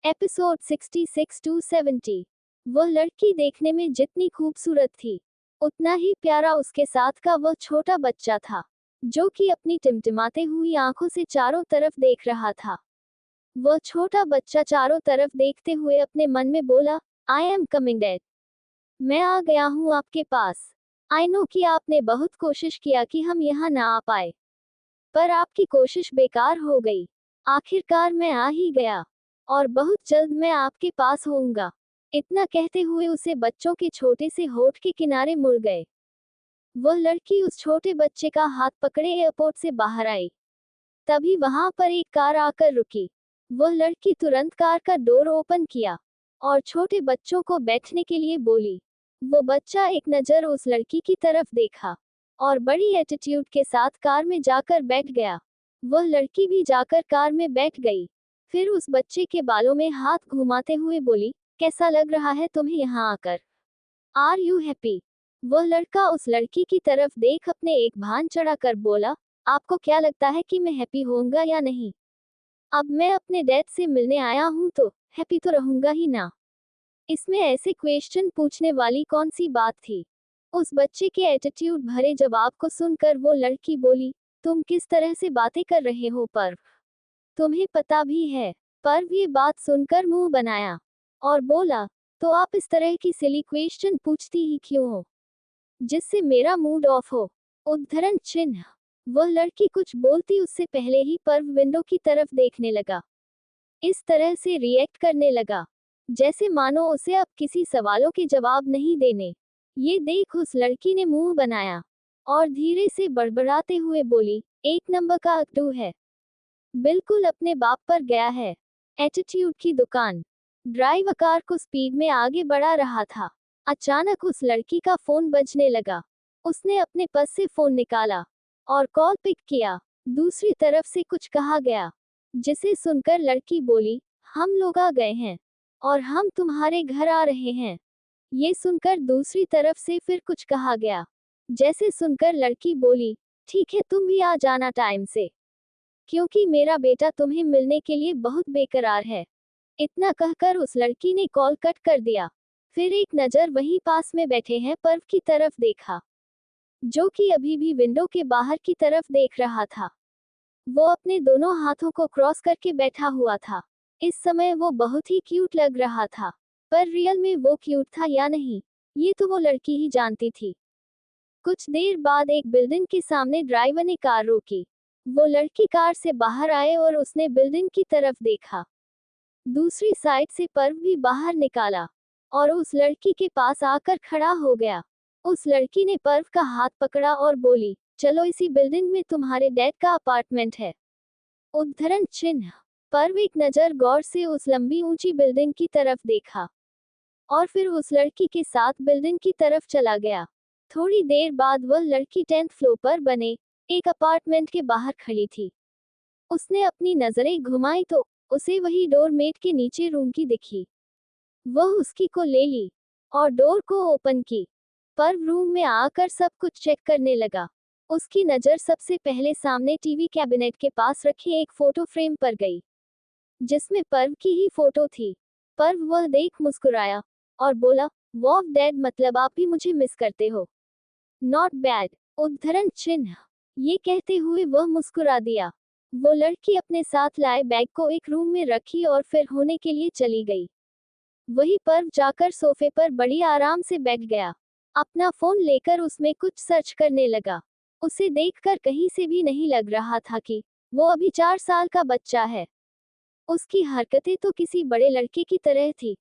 Episode 66 to 70। वह लड़की देखने में जितनी खूबसूरत थी, उतना ही प्यारा उसके साथ का वह छोटा बच्चा था, जो कि अपनी टिमटिमाते हुई आंखों से चारों तरफ देख रहा था। वह छोटा बच्चा चारों तरफ देखते हुए अपने मन में बोला, आई एम कमिंग डैड। मैं आ गया हूँ आपके पास। आई नो कि आपने बहुत कोशिश किया कि हम यहाँ ना आ पाए, पर आपकी कोशिश बेकार हो गई। आखिरकार मैं आ ही गया, और बहुत जल्द मैं आपके पास होऊंगा। इतना कहते हुए उसे बच्चों के छोटे से होठ के किनारे मुड़ गए। वह लड़की उस छोटे बच्चे का हाथ पकड़े एयरपोर्ट से बाहर आई। तभी वहां पर एक कार आकर रुकी। वह लड़की तुरंत कार का डोर ओपन किया और छोटे बच्चों को बैठने के लिए बोली। वो बच्चा एक नजर उस लड़की की तरफ देखा और बड़ी एटीट्यूड के साथ कार में जाकर बैठ गया। वह लड़की भी जाकर कार में बैठ गई। फिर उस बच्चे के बालों में हाथ घुमाते हुए बोली, कैसा लग रहा है तुम्हें यहाँ आकर? Are you happy? वह लड़का उस लड़की की तरफ देख अपने एक भान चढ़ाकर बोला, आपको क्या लगता है कि मैं हैप्पी होऊंगा या नहीं? अब मैं अपने डैड से मिलने आया हूँ तो हैप्पी तो रहूंगा ही ना। इसमें ऐसे क्वेश्चन पूछने वाली कौन सी बात थी? उस बच्चे के एटीट्यूड भरे जवाब को सुनकर वो लड़की बोली, तुम किस तरह से बातें कर रहे हो पर्व? तुम्हें पता भी है? पर्व ये बात सुनकर मुंह बनाया और बोला, तो आप इस तरह की सिली क्वेश्चन पूछती ही क्यों हो, जिससे मेरा मूड ऑफ हो? उद्धरण चिन्ह। वह लड़की कुछ बोलती उससे पहले ही पर्व विंडो की तरफ देखने लगा। इस तरह से रिएक्ट करने लगा जैसे मानो उसे अब किसी सवालों के जवाब नहीं देने। ये देख उस लड़की ने मुंह बनाया और धीरे से बड़बड़ाते हुए बोली, एक नंबर का अकड़ू है, बिल्कुल अपने बाप पर गया है। एटीट्यूड की दुकान। ड्राइवर कार को स्पीड में आगे बढ़ा रहा था। अचानक उस लड़की का फोन बजने लगा। उसने अपने पर्स से फोन निकाला और कॉल पिक किया। दूसरी तरफ से कुछ कहा गया, जिसे सुनकर लड़की बोली, हम लोग आ गए हैं और हम तुम्हारे घर आ रहे हैं। ये सुनकर दूसरी तरफ से फिर कुछ कहा गया, जैसे सुनकर लड़की बोली, ठीक है तुम भी आ जाना टाइम से, क्योंकि मेरा बेटा तुम्हें मिलने के लिए बहुत बेकरार है। इतना कहकर उस लड़की ने कॉल कट कर दिया। फिर एक नजर वहीं पास में बैठे हैं पर्व की तरफ देखा, जो कि अभी भी विंडो के बाहर की तरफ देख रहा था। वो अपने दोनों हाथों को क्रॉस करके बैठा हुआ था। इस समय वो बहुत ही क्यूट लग रहा था, पर रियल में वो क्यूट था या नहीं, ये तो वो लड़की ही जानती थी। कुछ देर बाद एक बिल्डिंग के सामने ड्राइवर ने कार रोकी। वो लड़की कार से बाहर आए और उसने बिल्डिंग की तरफ देखा। दूसरी साइड से पर्व भी बाहर निकाला और उस लड़की के पास आकर खड़ा हो गया। उस लड़की ने पर्व का हाथ पकड़ा और बोली, चलो इसी बिल्डिंग में तुम्हारे डैड का अपार्टमेंट है। उद्धरण चिन्ह। पर्व एक नजर गौर से उस लंबी ऊंची बिल्डिंग की तरफ देखा और फिर उस लड़की के साथ बिल्डिंग की तरफ चला गया। थोड़ी देर बाद वह लड़की 10th फ्लोर पर बने एक अपार्टमेंट के बाहर खड़ी थी। उसने अपनी नजरें घुमाई तो उसे वही डोरमेट के नीचे रूम की दिखी। वह उसकी को ले ली और डोर को ओपन की। पर्व रूम में आकर सब कुछ चेक करने लगा। उसकी नजर सबसे पहले सामने टीवी कैबिनेट के पास रखे एक फोटो फ्रेम पर गई, जिसमें पर्व की ही फोटो थी। पर्व वह देख मुस्कुराया और बोला, वाह डैड, मतलब आप भी मुझे मिस करते हो। Not bad. उद्धरण चिन्ह। ये कहते हुए वह मुस्कुरा दिया। वो लड़की अपने साथ लाए बैग को एक रूम में रखी और फिर होने के लिए चली गई। वही पर्व जाकर सोफे पर बड़ी आराम से बैठ गया। अपना फोन लेकर उसमें कुछ सर्च करने लगा। उसे देखकर कहीं से भी नहीं लग रहा था कि वो अभी 4 साल का बच्चा है। उसकी हरकतें तो किसी बड़े लड़के की तरह थी।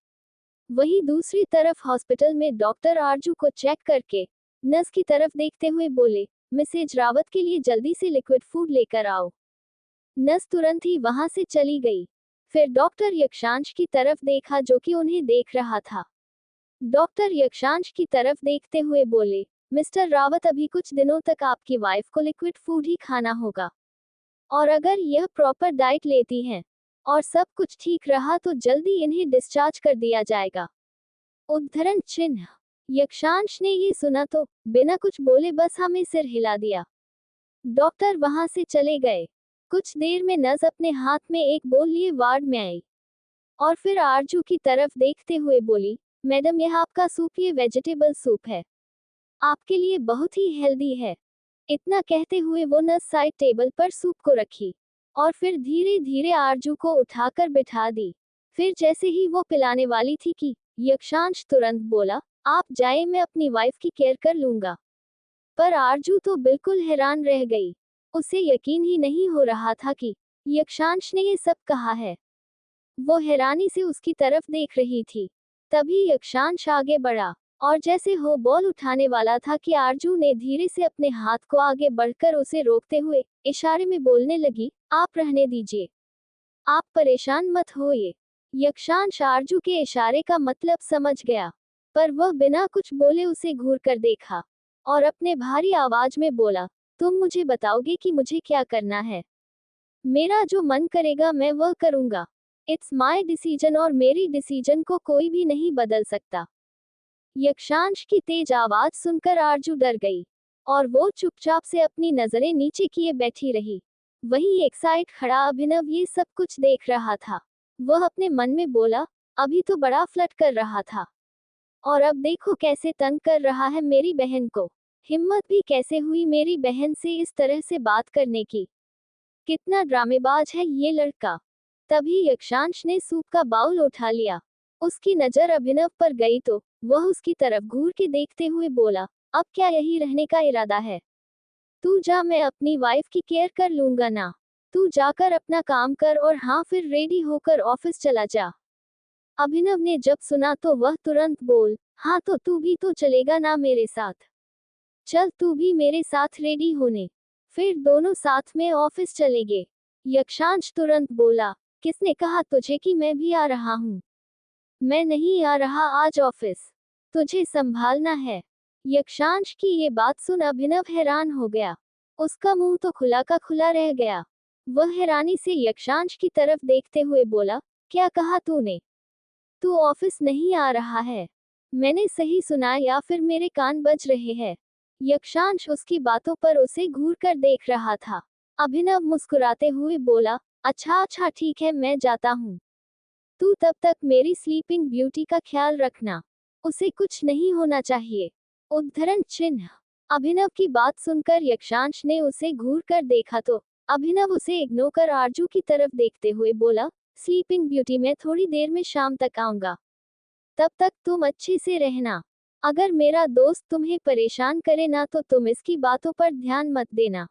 वही दूसरी तरफ हॉस्पिटल में डॉक्टर आरजू को चेक करके नर्स की तरफ देखते हुए बोले, मिसेज रावत के लिए जल्दी से लिक्विड फूड लेकर आओ। नर्स तुरंत ही वहां से चली गई। फिर डॉक्टर यक्षांश की तरफ देखा, जो कि उन्हें देख रहा था। डॉक्टर यक्षांश की तरफ देखते हुए बोले, मिस्टर रावत, अभी कुछ दिनों तक आपकी वाइफ को लिक्विड फूड ही खाना होगा, और अगर यह प्रॉपर डाइट लेती हैं और सब कुछ ठीक रहा तो जल्दी इन्हें डिस्चार्ज कर दिया जाएगा। उद्धरण चिन्ह। यक्षांश ने ये सुना तो बिना कुछ बोले बस हमें सिर हिला दिया। डॉक्टर वहां से चले गए। कुछ देर में नर्स अपने हाथ में एक बोल लिए वार्ड में आई। और फिर आरजू की तरफ देखते हुए बोली, मैडम यह आपका सूप ये वेजिटेबल सूप है, आपके लिए बहुत ही हेल्दी है। इतना कहते हुए वो नर्स साइड टेबल पर सूप को रखी और फिर धीरे धीरे आरजू को उठाकर बिठा दी। फिर जैसे ही वो पिलाने वाली थी कि यक्षांश तुरंत बोला, आप जाए, मैं अपनी वाइफ की केयर कर लूंगा। पर आरजू तो बिल्कुल हैरान रह गई। उसे यकीन ही नहीं हो रहा था कि यक्षांश ने ये सब कहा है। वो हैरानी से उसकी तरफ देख रही थी। तभी यक्षांश आगे बढ़ा और जैसे हो बॉल उठाने वाला था कि आरजू ने धीरे से अपने हाथ को आगे बढ़कर उसे रोकते हुए इशारे में बोलने लगी, आप रहने दीजिए, आप परेशान मत होइए। यक्षांश आरजू के इशारे का मतलब समझ गया, पर वह बिना कुछ बोले उसे घूर कर देखा और अपने भारी आवाज में बोला, तुम मुझे बताओगे कि मुझे क्या करना है? मेरा जो मन करेगा मैं वह करूंगा। इट्स माई डिसीजन और मेरी डिसीजन को कोई भी नहीं बदल सकता। यक्षांश की तेज आवाज सुनकर आरजू डर गई और वो चुपचाप से अपनी नजरें नीचे किए बैठी रही। वहीं एक साइड खड़ा अभिनव ये सब कुछ देख रहा था। वह अपने मन में बोला, अभी तो बड़ा फ्लर्ट कर रहा था और अब देखो कैसे तंग कर रहा है मेरी बहन को। हिम्मत भी कैसे हुई मेरी बहन से इस तरह से बात करने की। कितना ड्रामेबाज है ये लड़का। तभी यक्षांश ने सूप का बाउल उठा लिया। उसकी नजर अभिनव पर गई तो वह उसकी तरफ घूर के देखते हुए बोला, अब क्या यही रहने का इरादा है? तू जा, मैं अपनी वाइफ की केयर कर लूंगा ना। तू जाकर अपना काम कर और हाँ फिर रेडी होकर ऑफिस चला जा। अभिनव ने जब सुना तो वह तुरंत बोल, हाँ तो तू भी तो चलेगा ना मेरे साथ? चल तू भी मेरे साथ रेडी होने, फिर दोनों साथ में ऑफिस चलेंगे। यक्षांश तुरंत बोला, किसने कहा तुझे कि मैं भी आ रहा हूँ? मैं नहीं आ रहा आज ऑफिस, तुझे संभालना है। यक्षांश की ये बात सुन अभिनव हैरान हो गया। उसका मुंह तो खुला का खुला रह गया। वह हैरानी से यक्षांश की तरफ देखते हुए बोला, क्या कहा तूने? तू ऑफिस नहीं आ रहा है? मैंने सही सुना या फिर मेरे कान बज रहे हैं? यक्षांश उसकी बातों पर उसे घूर कर देख रहा था। अभिनव मुस्कुराते हुए बोला, अच्छा अच्छा ठीक है, मैं जाता हूँ। तू तब तक मेरी स्लीपिंग ब्यूटी का ख्याल रखना, उसे कुछ नहीं होना चाहिए। उद्धरण चिन्ह। अभिनव की बात सुनकर यक्षांश ने उसे घूर कर देखा तो अभिनव उसे इग्नोर कर आरजू की तरफ देखते हुए बोला, स्लीपिंग ब्यूटी मैं थोड़ी देर में शाम तक आऊंगा, तब तक तुम अच्छे से रहना। अगर मेरा दोस्त तुम्हें परेशान करे ना तो तुम इसकी बातों पर ध्यान मत देना,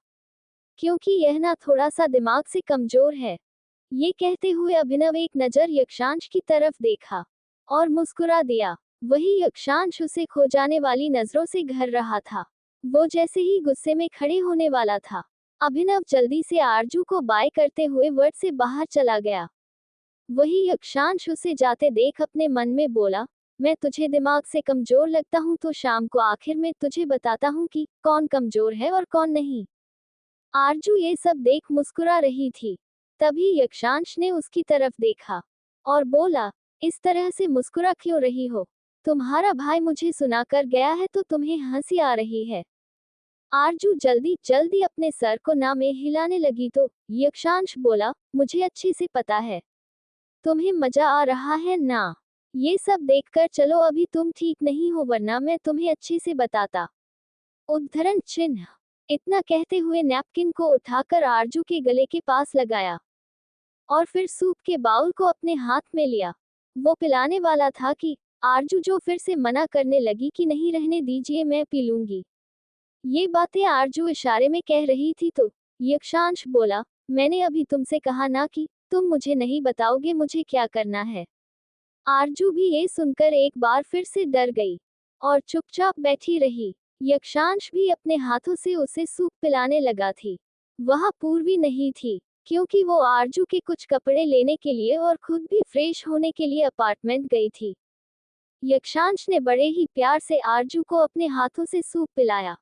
क्योंकि यह ना थोड़ा सा दिमाग से कमजोर है। ये कहते हुए अभिनव एक नजर यक्षांश की तरफ देखा और मुस्कुरा दिया। वही यक्षांश उसे खो जाने वाली नजरों से घर रहा था। वो जैसे ही गुस्से में खड़े होने वाला था, अभिनव जल्दी से आरजू को बाय करते हुए वर्ड से बाहर चला गया। वही यक्षांश उसे जाते देख अपने मन में बोला, मैं तुझे दिमाग से कमजोर लगता हूँ तो शाम को आखिर में तुझे बताता हूँ कि कौन कमजोर है और कौन नहीं। आरजू ये सब देख मुस्कुरा रही थी। तभी यक्षांश ने उसकी तरफ देखा और बोला, इस तरह से मुस्कुरा क्यों रही हो? तुम्हारा भाई मुझे सुनाकर गया है तो तुम्हें हंसी आ रही है। आरजू जल्दी जल्दी अपने सर को ना में हिलाने लगी तो यक्षांश बोला, मुझे अच्छे से पता है तुम्हें मजा आ रहा है ना। ये सब देखकर चलो, अभी तुम ठीक नहीं हो वरना मैं तुम्हें अच्छे से बताता। उद्धरण चिन्ह। इतना कहते हुए नैपकिन को उठाकर आरजू के गले के पास लगाया और फिर सूप के बाउल को अपने हाथ में लिया। वो पिलाने वाला था कि आरजू जो फिर से मना करने लगी कि नहीं रहने दीजिए, मैं पी लूंगी। ये बातें आरजू इशारे में कह रही थी तो यक्षांश बोला, मैंने अभी तुमसे कहा ना कि तुम मुझे नहीं बताओगे मुझे क्या करना है। आरजू भी ये सुनकर एक बार फिर से डर गई और चुपचाप बैठी रही। यक्षांश भी अपने हाथों से उसे सूप पिलाने लगा थी। वह पूर्वी नहीं थी, क्योंकि वो आरजू के कुछ कपड़े लेने के लिए और खुद भी फ्रेश होने के लिए अपार्टमेंट गई थी। यक्षांश ने बड़े ही प्यार से आरजू को अपने हाथों से सूप पिलाया।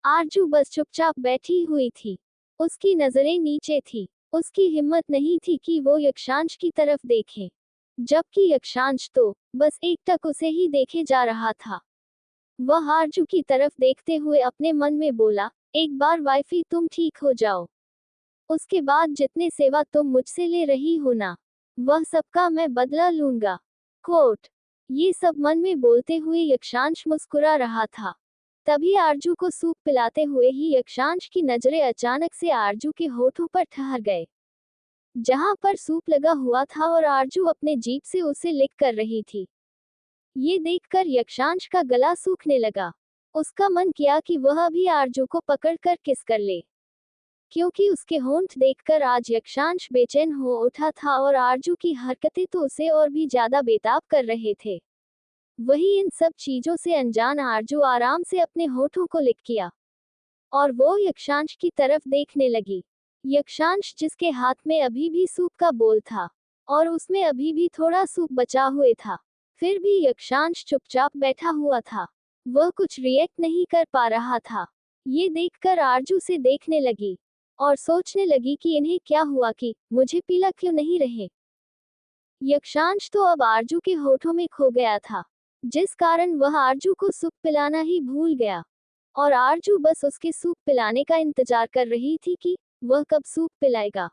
आरजू बस चुपचाप बैठी हुई थी। उसकी नजरें नीचे थी। उसकी हिम्मत नहीं थी कि वो यक्षांश की तरफ देखे, जबकि यक्षांश तो बस एकटक उसे ही देखे जा रहा था। वह आरजू की तरफ देखते हुए अपने मन में बोला, एक बार वाइफी तुम ठीक हो जाओ, उसके बाद जितने सेवा तुम मुझसे ले रही हो ना, वह सबका मैं बदला लूंगा। कोट। ये सब मन में बोलते हुए यक्षांश मुस्कुरा रहा था। तभी आरजू को सूप पिलाते हुए ही यक्षांश की नजरें अचानक से आरजू के होठों पर ठहर गए, जहां पर सूप लगा हुआ था और आरजू अपने जीभ से उसे लिक कर रही थी। ये देखकर यक्षांश का गला सूखने लगा। उसका मन किया कि वह अभी आरजू को पकड़कर किस कर ले, क्योंकि उसके होंठ देखकर आज यक्षांश बेचैन हो उठा था और आरजू की हरकतें तो उसे और भी ज्यादा बेताब कर रहे थे। वही इन सब चीजों से अनजान आरजू आराम से अपने होठों को लिक किया और वो यक्षांश की तरफ देखने लगी। यक्षांश जिसके हाथ में अभी भी सूप का बोल था और उसमें अभी भी थोड़ा सूप बचा हुए था, फिर भी यक्षांश चुपचाप बैठा हुआ था। वह कुछ रिएक्ट नहीं कर पा रहा था। ये देखकर आरजू से देखने लगी और सोचने लगी कि इन्हें क्या हुआ कि मुझे पिला क्यों नहीं रहे। यक्षांश तो अब आरजू के होठों में खो गया था, जिस कारण वह आरजू को सूप पिलाना ही भूल गया और आरजू बस उसके सूप पिलाने का इंतजार कर रही थी कि वह कब सूप पिलाएगा।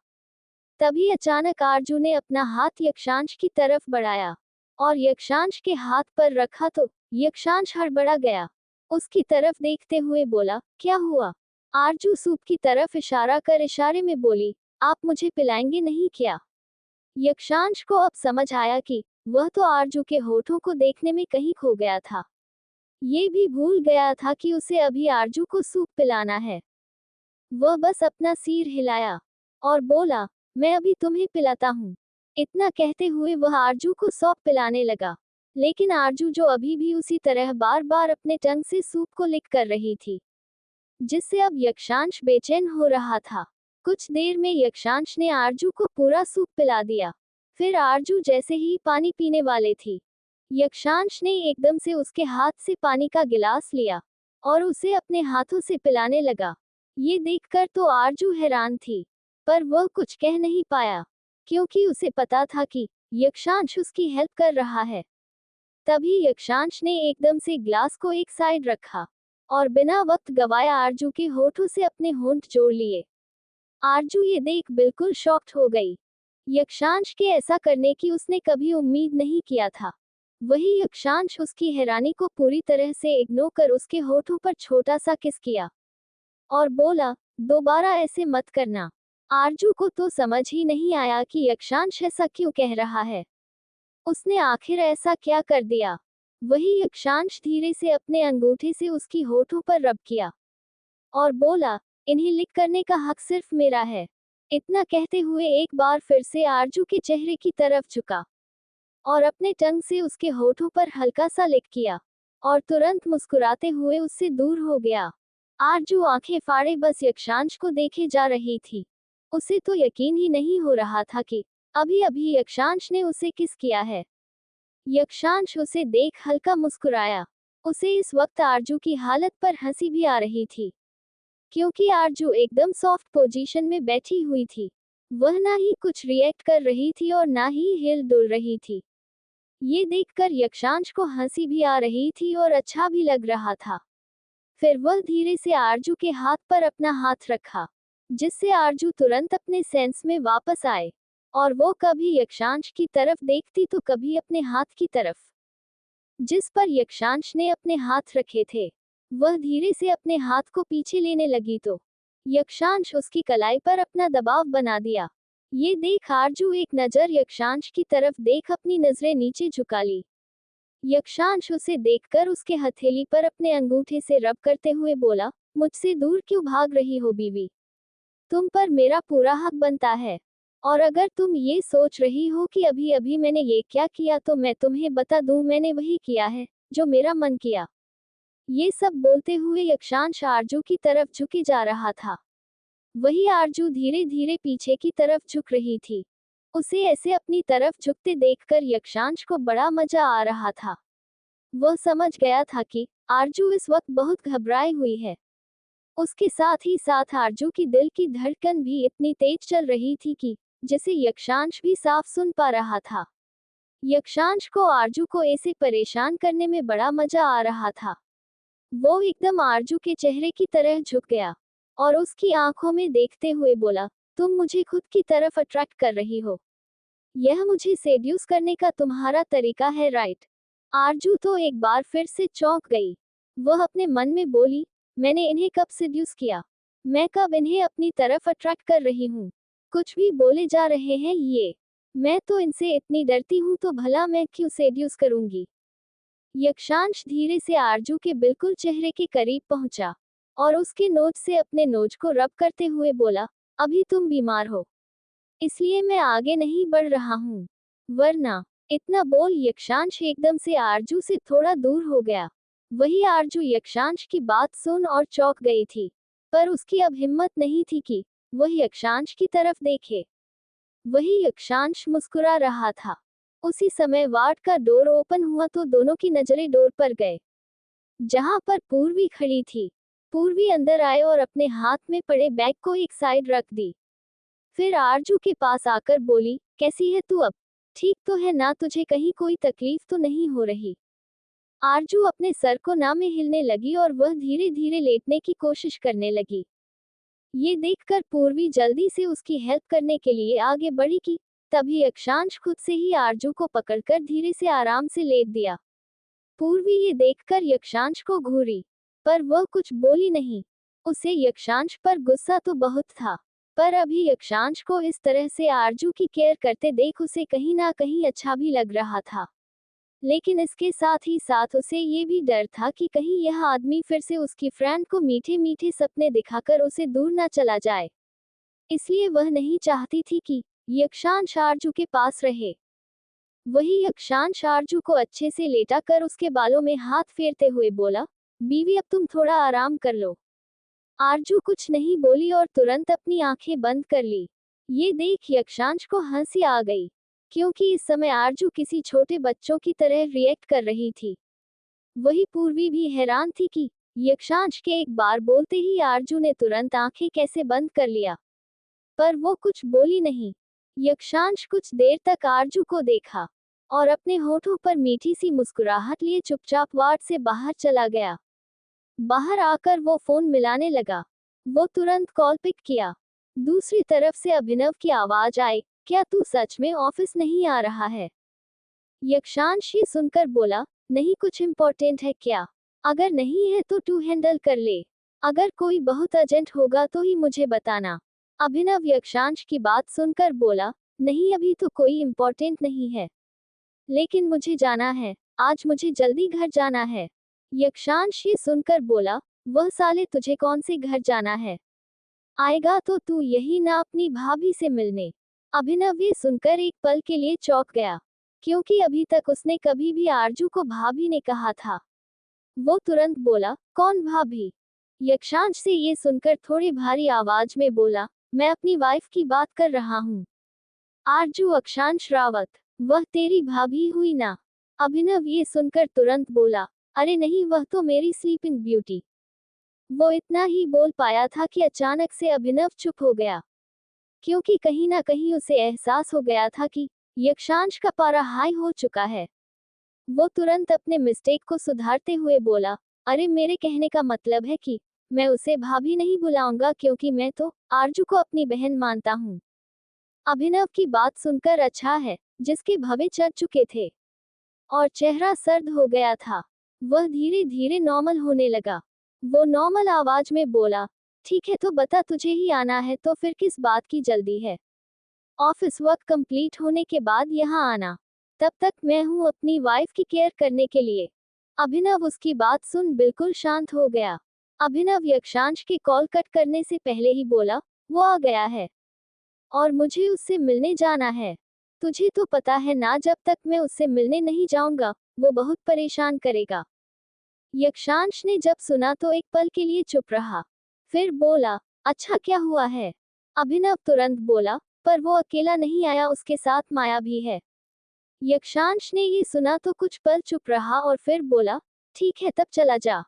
तभी अचानक आरजू ने अपना हाथ यक्षांश की तरफ बढ़ाया और यक्षांश के हाथ पर रखा तो यक्षांश हड़बड़ा गया। उसकी तरफ देखते हुए बोला, क्या हुआ? आरजू सूप की तरफ इशारा कर इशारे में बोली, आप मुझे पिलाएंगे नहीं क्या? यक्षांश को अब समझ आया कि वह तो आरजू के होठों को देखने में कहीं खो गया था। ये भी भूल गया था कि उसे अभी आरजू को सूप पिलाना है। वह बस अपना सिर हिलाया और बोला, मैं अभी तुम्हें पिलाता हूँ। इतना कहते हुए वह आरजू को सूप पिलाने लगा, लेकिन आरजू जो अभी भी उसी तरह बार बार अपने टंग से सूप को लिक कर रही थी, जिससे अब यक्षांश बेचैन हो रहा था। कुछ देर में यक्षांश ने आरजू को पूरा सूप पिला दिया। फिर आरजू जैसे ही पानी पीने वाले थी, यक्षांश ने एकदम से उसके हाथ से पानी का गिलास लिया और उसे अपने हाथों से पिलाने लगा। ये देखकर तो आरजू हैरान थी, पर वह कुछ कह नहीं पाया, क्योंकि उसे पता था कि यक्षांश उसकी हेल्प कर रहा है। तभी यक्षांश ने एकदम से ग्लास को एक साइड रखा और बिना वक्त गवाए आरजू के होठों से अपने होंठ जोड़ लिए। आरजू ये देख बिल्कुल शॉक्ड हो गई। यक्षांश के ऐसा करने की उसने कभी उम्मीद नहीं किया था। वही यक्षांश उसकी हैरानी को पूरी तरह से इग्नोर कर उसके होठों पर छोटा सा किस किया और बोला, दोबारा ऐसे मत करना। आरजू को तो समझ ही नहीं आया कि यक्षांश ऐसा क्यों कह रहा है। उसने आखिर ऐसा क्या कर दिया। वही यक्षांश धीरे से अपने अंगूठे से उसकी होठों पर रब किया और बोला, इन्हें लिक करने का हक सिर्फ मेरा है। इतना कहते हुए एक बार फिर से आरजू के चेहरे की तरफ झुका और अपने टंग से उसके होठों पर हल्का सा लिक किया और तुरंत मुस्कुराते हुए उससे दूर हो गया। आरजू आंखें फाड़े बस यक्षांश को देखे जा रही थी। उसे तो यकीन ही नहीं हो रहा था कि अभी अभी यक्षांश ने उसे किस किया है। यक्षांश उसे देख हल्का मुस्कुराया। उसे इस वक्त आरजू की हालत पर हंसी भी आ रही थी, क्योंकि आरजू एकदम सॉफ्ट पोजीशन में बैठी हुई थी। वह ना ही कुछ रिएक्ट कर रही थी और ना ही हिल डुल रही थी। ये देखकर यक्षांश को हंसी भी आ रही थी और अच्छा भी लग रहा था। फिर वह धीरे से आरजू के हाथ पर अपना हाथ रखा, जिससे आरजू तुरंत अपने सेंस में वापस आए और वो कभी यक्षांश की तरफ देखती तो कभी अपने हाथ की तरफ, जिस पर यक्षांश ने अपने हाथ रखे थे। वह धीरे से अपने हाथ को पीछे लेने लगी तो यक्षांश उसकी कलाई पर अपना दबाव बना दिया। ये देख आरजू एक नजर यक्षांश की तरफ देख अपनी नजरें नीचे झुका ली। यक्षांश उसे देखकर उसके हथेली पर अपने अंगूठे से रब करते हुए बोला, मुझसे दूर क्यों भाग रही हो बीवी? तुम पर मेरा पूरा हक बनता है। और अगर तुम ये सोच रही हो कि अभी अभी मैंने ये क्या किया, तो मैं तुम्हें बता दूं, मैंने वही किया है जो मेरा मन किया। ये सब बोलते हुए यक्षांश आरजू की तरफ झुके जा रहा था। वही आरजू धीरे धीरे पीछे की तरफ झुक रही थी। उसे ऐसे अपनी तरफ झुकते देखकर यक्षांश को बड़ा मजा आ रहा था। वह समझ गया था कि आरजू इस वक्त बहुत घबराई हुई है। उसके साथ ही साथ आरजू की दिल की धड़कन भी इतनी तेज चल रही थी कि जिसे यक्षांश भी साफ सुन पा रहा था। यक्षांश को आरजू को ऐसे परेशान करने में बड़ा मजा आ रहा था। वो एकदम आरजू के चेहरे की तरह झुक गया और उसकी आंखों में देखते हुए बोला, तुम मुझे खुद की तरफ अट्रैक्ट कर रही हो। यह मुझे सेड्यूस करने का तुम्हारा तरीका है, राइट? आरजू तो एक बार फिर से चौंक गई। वह अपने मन में बोली, मैंने इन्हें कब सेड्यूस किया? मैं कब इन्हें अपनी तरफ अट्रैक्ट कर रही हूँ? कुछ भी बोले जा रहे हैं ये। मैं तो इनसे इतनी डरती हूँ, तो भला मैं क्यों सेड्यूस करूंगी? यक्षांश धीरे से आरजू के बिल्कुल चेहरे के करीब पहुंचा और उसके नोज से अपने नोज को रब करते हुए बोला, अभी तुम बीमार हो, इसलिए मैं आगे नहीं बढ़ रहा हूँ। वरना। इतना बोल यक्षांश एकदम से आरजू से थोड़ा दूर हो गया। वही आरजू यक्षांश की बात सुन और चौंक गई थी, पर उसकी अब हिम्मत नहीं थी कि वह यक्षांश की तरफ देखे। वही यक्षांश मुस्कुरा रहा था। उसी समय वार्ड का डोर ओपन हुआ तो दोनों की नजरें डोर पर गए, जहां पर पूर्वी खड़ी थी। पूर्वी अंदर आए और अपने हाथ में पड़े बैग को एक साइड रख दी। फिर आरजू के पास आकर बोली, कैसी है तू अब? ठीक तो है ना? तुझे कहीं कोई तकलीफ तो नहीं हो रही? आरजू अपने सर को ना में हिलने लगी और वह धीरे धीरे लेटने की कोशिश करने लगी। ये देखकर पूर्वी जल्दी से उसकी हेल्प करने के लिए आगे बढ़ी कि तभी यक्षांश खुद से ही आरजू को पकड़कर धीरे से आराम से लेट दिया। पूर्वी ये देखकर यक्षांश को घूरी, पर वह कुछ बोली नहीं। उसे यक्षांश पर गुस्सा तो बहुत था, पर अभी यक्षांश को इस तरह से आरजू की केयर करते देख उसे कहीं ना कहीं अच्छा भी लग रहा था। लेकिन इसके साथ ही साथ उसे ये भी डर था कि कहीं यह आदमी फिर से उसकी फ्रेंड को मीठे मीठे सपने दिखाकर उसे दूर न चला जाए। इसलिए वह नहीं चाहती थी कि यक्षांश आरजू के पास रहे। वही यक्षांश आरजू को अच्छे से लेटा कर उसके बालों में हाथ फेरते हुए बोला, बीवी अब तुम थोड़ा आराम कर लो। आरजू कुछ नहीं बोली और तुरंत अपनी आंखें बंद कर ली। ये देख यक्षांश को हंसी आ गई, क्योंकि इस समय आरजू किसी छोटे बच्चों की तरह रिएक्ट कर रही थी। वही पूर्वी भी हैरान थी कि यक्षांश के एक बार बोलते ही आरजू ने तुरंत आंखें कैसे बंद कर लिया, पर वो कुछ बोली नहीं। यक्षांश कुछ देर तक आरजू को देखा और अपने होठों पर मीठी सी मुस्कुराहट लिए चुपचाप वार्ड से बाहर चला गया। बाहर आकर वो फोन मिलाने लगा। वो तुरंत कॉल पिक किया। दूसरी तरफ से अभिनव की आवाज आई, क्या तू सच में ऑफिस नहीं आ रहा है? यक्षांश ये सुनकर बोला, नहीं, कुछ इम्पोर्टेंट है क्या? अगर नहीं है तो तू हैंडल कर ले। अगर कोई बहुत अर्जेंट होगा तो ही मुझे बताना। अभिनव यक्षांश की बात सुनकर बोला, नहीं, अभी तो कोई इम्पोर्टेंट नहीं है, लेकिन मुझे जाना है। आज मुझे जल्दी घर जाना है। यक्षांश ये सुनकर बोला, वह साले तुझे कौन से घर जाना है? आएगा तो तू यही ना अपनी भाभी से मिलने। अभिनव ये सुनकर एक पल के लिए चौंक गया, क्योंकि अभी तक उसने कभी भी आरजू को भाभी ने कहा था। वो तुरंत बोला, कौन भाभी? यक्षांश से ये सुनकर थोड़ी भारी आवाज में बोला, मैं अपनी वाइफ की बात कर रहा हूँ। आरजू अक्षांश रावत, वह तेरी भाभी हुई ना? अभिनव ये सुनकर तुरंत बोला, अरे नहीं, वह तो मेरी स्लीपिंग ब्यूटी। वो इतना ही बोल पाया था कि अचानक से अभिनव चुप हो गया, क्योंकि कहीं ना कहीं उसे एहसास हो गया था कि यक्षांश का पारा हाई हो चुका है। वो तुरंत अपने मिस्टेक को सुधारते हुए बोला, अरे मेरे कहने का मतलब है कि मैं उसे भाभी नहीं बुलाऊंगा, क्योंकि मैं तो आरजू को अपनी बहन मानता हूँ। अभिनव की बात सुनकर अच्छा है, जिसके भवे चढ़ चुके थे और चेहरा सर्द हो गया था, वह धीरे धीरे नॉर्मल होने लगा। वो नॉर्मल आवाज में बोला, ठीक है, तो बता, तुझे ही आना है तो फिर किस बात की जल्दी है? ऑफिस वर्क कंप्लीट होने के बाद यहाँ आना। तब तक मैं हूँ अपनी वाइफ की केयर करने के लिए। अभिनव उसकी बात सुन बिल्कुल शांत हो गया। अभिनव यक्षांश के कॉल कट करने से पहले ही बोला, वो आ गया है और मुझे उससे मिलने जाना है। तुझे तो पता है ना, जब तक मैं उससे मिलने नहीं जाऊंगा वो बहुत परेशान करेगा। यक्षांश ने जब सुना तो एक पल के लिए चुप रहा, फिर बोला, अच्छा क्या हुआ है? अभिनव तुरंत बोला, पर वो अकेला नहीं आया, उसके साथ माया भी है। यक्षांश ने ये सुना तो कुछ पल चुप रहा और फिर बोला, ठीक है, तब चला जा।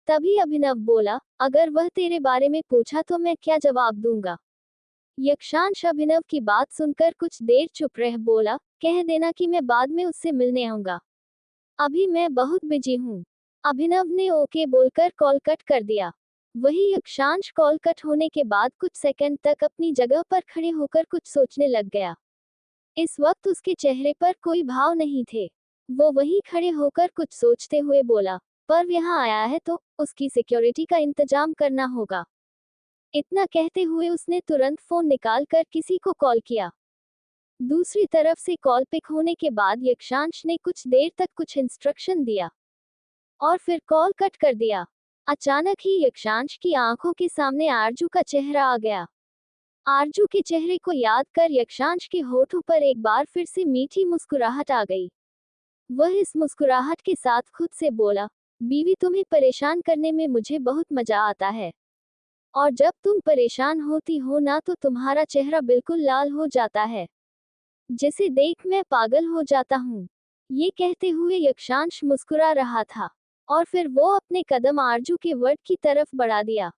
तभी अभिनव बोला, अगर वह तेरे बारे में पूछा तो मैं क्या जवाब दूंगा? यक्षांश अभिनव की बात सुनकर कुछ देर चुप रह बोला, कह देना कि मैं बाद में उससे मिलने आऊंगा, अभी मैं बहुत बिजी हूँ। अभिनव ने ओके बोलकर कॉल कट कर दिया। वही यक्षांश कॉल कट होने के बाद कुछ सेकंड तक अपनी जगह पर खड़े होकर कुछ सोचने लग गया। इस वक्त उसके चेहरे पर कोई भाव नहीं थे। वो वहीं खड़े होकर कुछ सोचते हुए बोला, पर्व यहाँ आया है तो उसकी सिक्योरिटी का इंतजाम करना होगा। इतना कहते हुए उसने तुरंत फोन निकाल कर किसी को कॉल किया। दूसरी तरफ से कॉल पिक होने के बाद यक्षांश ने कुछ देर तक कुछ इंस्ट्रक्शन दिया और फिर कॉल कट कर दिया। अचानक ही यक्षांश की आंखों के सामने आरजू का चेहरा आ गया। आरजू के चेहरे को याद कर यक्षांश के होठों पर एक बार फिर से मीठी मुस्कुराहट आ गई। वह इस मुस्कुराहट के साथ खुद से बोला, बीवी तुम्हें परेशान करने में मुझे बहुत मजा आता है। और जब तुम परेशान होती हो ना तो तुम्हारा चेहरा बिल्कुल लाल हो जाता है, जिसे देख मैं पागल हो जाता हूँ। ये कहते हुए यक्षांश मुस्कुरा रहा था और फिर वो अपने कदम आरजू के वर्ड की तरफ बढ़ा दिया।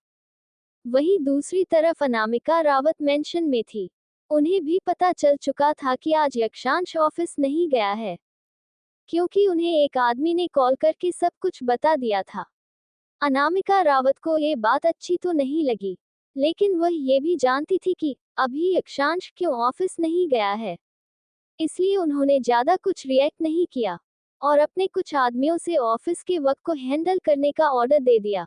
वहीं दूसरी तरफ अनामिका रावत मेंशन में थी। उन्हें भी पता चल चुका था कि आज यक्षांश ऑफिस नहीं गया है, क्योंकि उन्हें एक आदमी ने कॉल करके सब कुछ बता दिया था। अनामिका रावत को ये बात अच्छी तो नहीं लगी, लेकिन वह ये भी जानती थी कि अभी यक्षांश क्यों ऑफिस नहीं गया है। इसलिए उन्होंने ज्यादा कुछ रिएक्ट नहीं किया और अपने कुछ आदमियों से ऑफिस के वक्त को हैंडल करने का ऑर्डर दे दिया।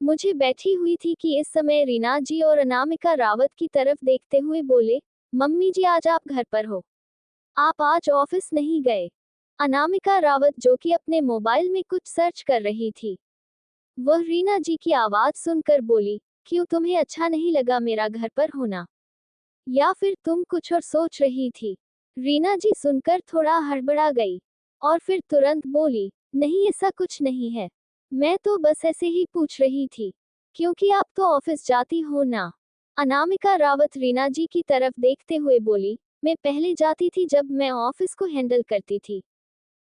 मुझे बैठी हुई थी कि इस समय रीना जी और अनामिका रावत की तरफ देखते हुए बोले, मम्मी जी आज आप घर पर हो, आप आज ऑफिस नहीं गए। अनामिका रावत जो कि अपने मोबाइल में कुछ सर्च कर रही थी, वह रीना जी की आवाज सुनकर बोली, क्यों तुम्हें अच्छा नहीं लगा मेरा घर पर होना, या फिर तुम कुछ और सोच रही थी? रीना जी सुनकर थोड़ा हड़बड़ा गई और फिर तुरंत बोली, नहीं ऐसा कुछ नहीं है, मैं तो बस ऐसे ही पूछ रही थी, क्योंकि आप तो ऑफिस जाती हो ना। अनामिका रावत रीना जी की तरफ देखते हुए बोली, मैं पहले जाती थी जब मैं ऑफिस को हैंडल करती थी,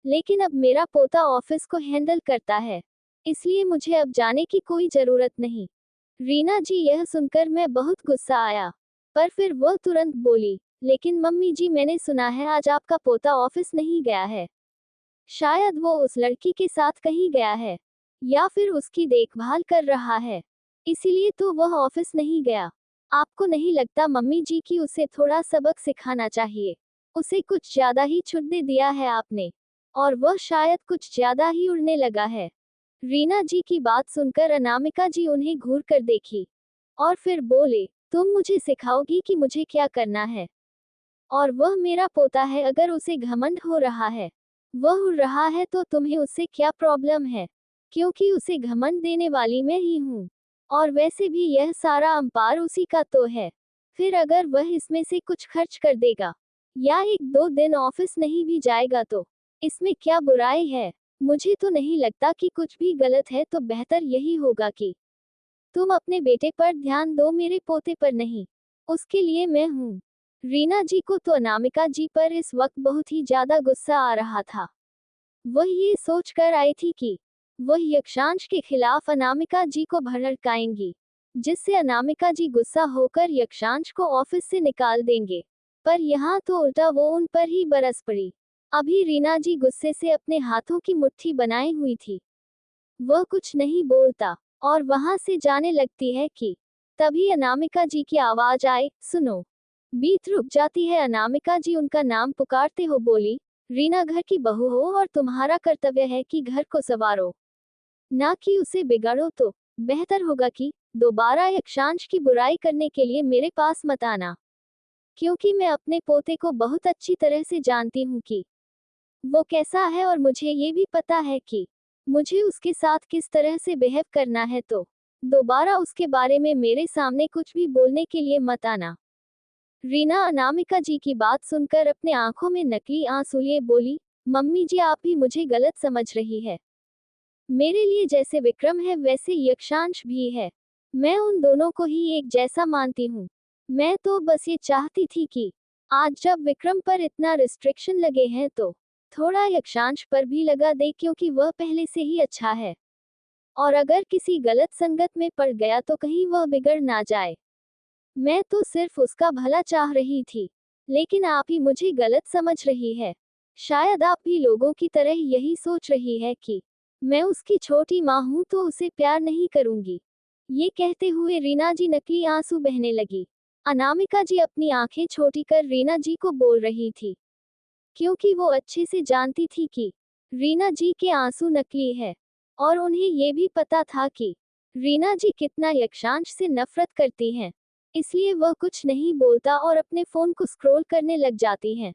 लेकिन अब मेरा पोता ऑफिस को हैंडल करता है, इसलिए मुझे अब जाने की कोई जरूरत नहीं। रीना जी यह सुनकर मैं बहुत गुस्सा आया, पर फिर वह तुरंत बोली, लेकिन मम्मी जी मैंने सुना है आज आपका पोता ऑफिस नहीं गया है। शायद वो उस लड़की के साथ कहीं गया है या फिर उसकी देखभाल कर रहा है, इसीलिए तो वह ऑफिस नहीं गया। आपको नहीं लगता मम्मी जी कि उसे थोड़ा सबक सिखाना चाहिए? उसे कुछ ज्यादा ही छूट दे दिया है आपने, और वह शायद कुछ ज्यादा ही उड़ने लगा है। रीना जी की बात सुनकर अनामिका जी उन्हें घूर कर देखी और फिर बोले, तुम मुझे सिखाओगी कि मुझे क्या करना है? और वह मेरा पोता है, अगर उसे घमंड हो रहा है, वह उड़ रहा है तो तुम्हें उससे क्या प्रॉब्लम है? क्योंकि उसे घमंड देने वाली मैं ही हूँ, और वैसे भी यह सारा अंपार उसी का तो है। फिर अगर वह इसमें से कुछ खर्च कर देगा या एक दो दिन ऑफिस नहीं भी जाएगा तो इसमें क्या बुराई है? मुझे तो नहीं लगता कि कुछ भी गलत है, तो बेहतर यही होगा कि तुम अपने बेटे पर ध्यान दो, मेरे पोते पर नहीं। उसके लिए मैं हूँ। रीना जी को तो अनामिका जी पर इस वक्त बहुत ही ज्यादा गुस्सा आ रहा था। वह ये सोच कर आई थी कि वह यक्षांश के खिलाफ अनामिका जी को भड़काएंगी, जिससे अनामिका जी गुस्सा होकर यक्षांश को ऑफिस से निकाल देंगे। पर यहाँ तो उल्टा वो उन पर ही बरस पड़ी। अभी रीना जी गुस्से से अपने हाथों की मुट्ठी बनाई हुई थी। वह कुछ नहीं बोलता और वहां से जाने लगती है कि तभी अनामिका जी की आवाज आए, सुनो। बीत रुक जाती है। अनामिका जी उनका नाम पुकारते हो बोली, रीना घर की बहू हो और तुम्हारा कर्तव्य है कि घर को संवारो, ना कि उसे बिगाड़ो। तो बेहतर होगा कि दोबारा यक्षांश की बुराई करने के लिए मेरे पास मत आना, क्योंकि मैं अपने पोते को बहुत अच्छी तरह से जानती हूँ कि वो कैसा है, और मुझे ये भी पता है कि मुझे उसके साथ किस तरह से बिहेव करना है। तो दोबारा उसके बारे में मेरे सामने कुछ भी बोलने के लिए मत आना। रीना अनामिका जी की बात सुनकर अपने आंखों में नकली आंसू लिए बोली, मम्मी जी आप भी मुझे गलत समझ रही है। मेरे लिए जैसे विक्रम है वैसे यक्षांश भी है। मैं उन दोनों को ही एक जैसा मानती हूँ। मैं तो बस ये चाहती थी कि आज जब विक्रम पर इतना रिस्ट्रिक्शन लगे हैं तो थोड़ा यक्षांश पर भी लगा दे, क्योंकि वह पहले से ही अच्छा है, और अगर किसी गलत संगत में पड़ गया तो कहीं वह बिगड़ ना जाए। मैं तो सिर्फ उसका भला चाह रही थी, लेकिन आप ही मुझे गलत समझ रही है। शायद आप भी लोगों की तरह यही सोच रही है कि मैं उसकी छोटी माँ हूँ तो उसे प्यार नहीं करूंगी। ये कहते हुए रीना जी नकली आंसू बहने लगी। अनामिका जी अपनी आंखें छोटी कर रीना जी को बोल रही थी, क्योंकि वो अच्छे से जानती थी कि रीना जी के आंसू नकली है, और उन्हें ये भी पता था कि रीना जी कितना यक्षांश से नफरत करती हैं। इसलिए वह कुछ नहीं बोलता और अपने फोन को स्क्रॉल करने लग जाती हैं।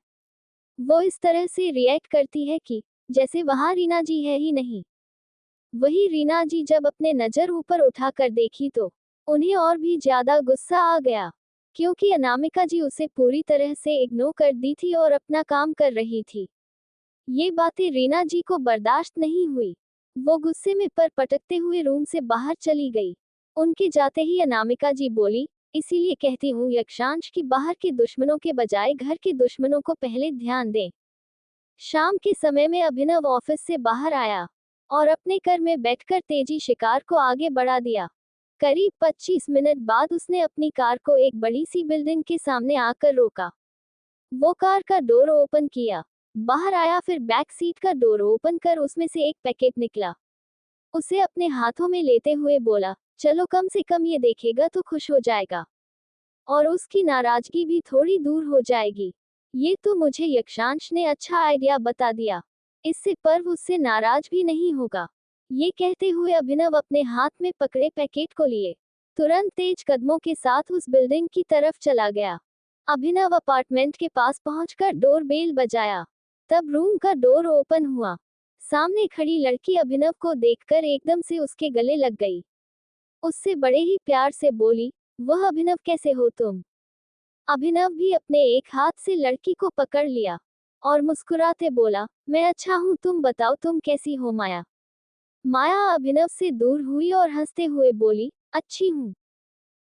वो इस तरह से रिएक्ट करती है कि जैसे वहां रीना जी है ही नहीं। वही रीना जी जब अपने नजर ऊपर उठाकर देखी तो उन्हें और भी ज्यादा गुस्सा आ गया, क्योंकि अनामिका जी उसे पूरी तरह से इग्नोर कर दी थी और अपना काम कर रही थी। ये बातें रीना जी को बर्दाश्त नहीं हुई। वो गुस्से में पर पटकते हुए रूम से बाहर चली गई। उनके जाते ही अनामिका जी बोली, इसीलिए कहती हूँ यक्षांश की बाहर के दुश्मनों के बजाय घर के दुश्मनों को पहले ध्यान दें। शाम के समय में अभिनव ऑफिस से बाहर आया और अपने घर में बैठकर तेजी शिकार को आगे बढ़ा दिया। करीब 25 मिनट बाद उसने अपनी कार को एक बड़ी सी बिल्डिंग के सामने आकर रोका। वो कार का डोर ओपन किया, बाहर आया, फिर बैक सीट का डोर ओपन कर उसमें से एक पैकेट निकला। उसे अपने हाथों में लेते हुए बोला, चलो कम से कम ये देखेगा तो खुश हो जाएगा और उसकी नाराजगी भी थोड़ी दूर हो जाएगी। ये तो मुझे यक्षांश ने अच्छा आइडिया बता दिया, इससे पर्व उससे नाराज भी नहीं होगा। ये कहते हुए अभिनव अपने हाथ में पकड़े पैकेट को लिए तुरंत तेज कदमों के साथ उस बिल्डिंग की तरफ चला गया। अभिनव अपार्टमेंट के पास पहुंचकर डोर बेल बजाया। तब रूम का डोर ओपन हुआ। सामने खड़ी लड़की अभिनव को देखकर एकदम से उसके गले लग गई। उससे बड़े ही प्यार से बोली, वह अभिनव कैसे हो तुम? अभिनव भी अपने एक हाथ से लड़की को पकड़ लिया और मुस्कुराते बोला, मैं अच्छा हूँ, तुम बताओ तुम कैसी हो माया? माया अभिनव से दूर हुई और हंसते हुए बोली, अच्छी हूँ।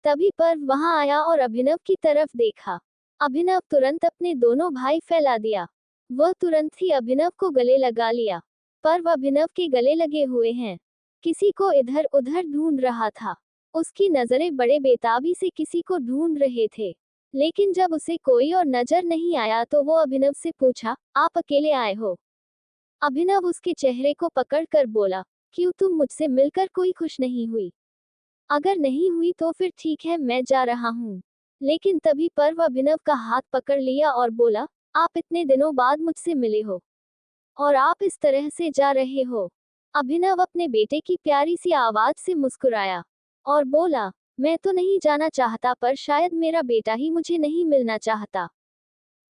तभी पर्व वहां आया और अभिनव की तरफ देखा। अभिनव तुरंत अपने दोनों भाई फैला दिया। वह तुरंत ही अभिनव को गले लगा लिया। पर्व अभिनव के गले लगे हुए हैं, किसी को इधर उधर ढूंढ रहा था। उसकी नजरें बड़े बेताबी से किसी को ढूंढ रहे थे, लेकिन जब उसे कोई और नजर नहीं आया तो वो अभिनव से पूछा, आप अकेले आए हो? अभिनव उसके चेहरे को पकड़ कर बोला, क्यों, तुम मुझसे मिलकर कोई खुश नहीं हुई? अगर नहीं हुई तो फिर ठीक है, मैं जा रहा हूँ। लेकिन तभी पर्व अभिनव का हाथ पकड़ लिया और बोला, आप इतने दिनों बाद मुझसे मिले हो और आप इस तरह से जा रहे हो? अभिनव अपने बेटे की प्यारी सी आवाज से मुस्कुराया और बोला, मैं तो नहीं जाना चाहता, पर शायद मेरा बेटा ही मुझे नहीं मिलना चाहता,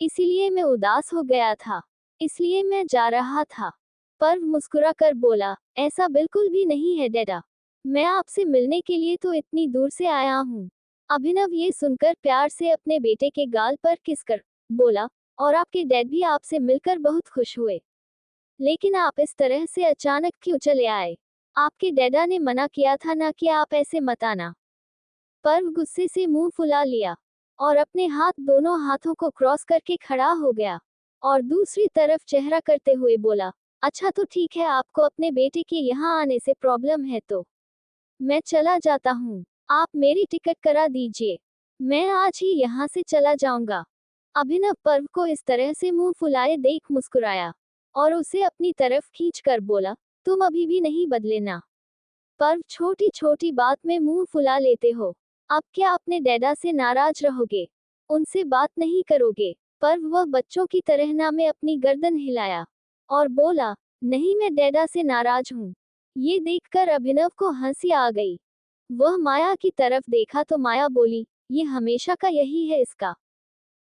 इसीलिए मैं उदास हो गया था, इसलिए मैं जा रहा था। पर्व मुस्कुरा कर बोला, ऐसा बिल्कुल भी नहीं है डैडा, मैं आपसे मिलने के लिए तो इतनी दूर से आया हूँ। अभिनव ये सुनकर प्यार से अपने बेटे के गाल पर किस कर बोला, और आपके डैड भी आपसे मिलकर बहुत खुश हुए, लेकिन आप इस तरह से अचानक क्यों चले आए? आपके डैडा ने मना किया था ना कि आप ऐसे मत आना। पर्व गुस्से से मुंह फुला लिया और अपने हाथ दोनों हाथों को क्रॉस करके खड़ा हो गया और दूसरी तरफ चेहरा करते हुए बोला, अच्छा तो ठीक है, आपको अपने बेटे के यहाँ आने से प्रॉब्लम है तो मैं चला जाता हूँ। आप मेरी टिकट करा दीजिए, मैं आज ही यहाँ से चला जाऊंगा। अभिनव पर्व को इस तरह से मुंह फुलाए देख मुस्कुराया और उसे अपनी तरफ खींचकर बोला, तुम अभी भी नहीं बदले ना? पर्व छोटी छोटी बात में मुंह फुला लेते हो। अब क्या अपने डैडा से नाराज रहोगे? उनसे बात नहीं करोगे? पर्व वह बच्चों की तरह ना में अपनी गर्दन हिलाया और बोला, नहीं, मैं डैडा से नाराज हूँ। ये देखकर अभिनव को हंसी आ गई। वह माया की तरफ देखा तो माया बोली, ये हमेशा का यही है इसका,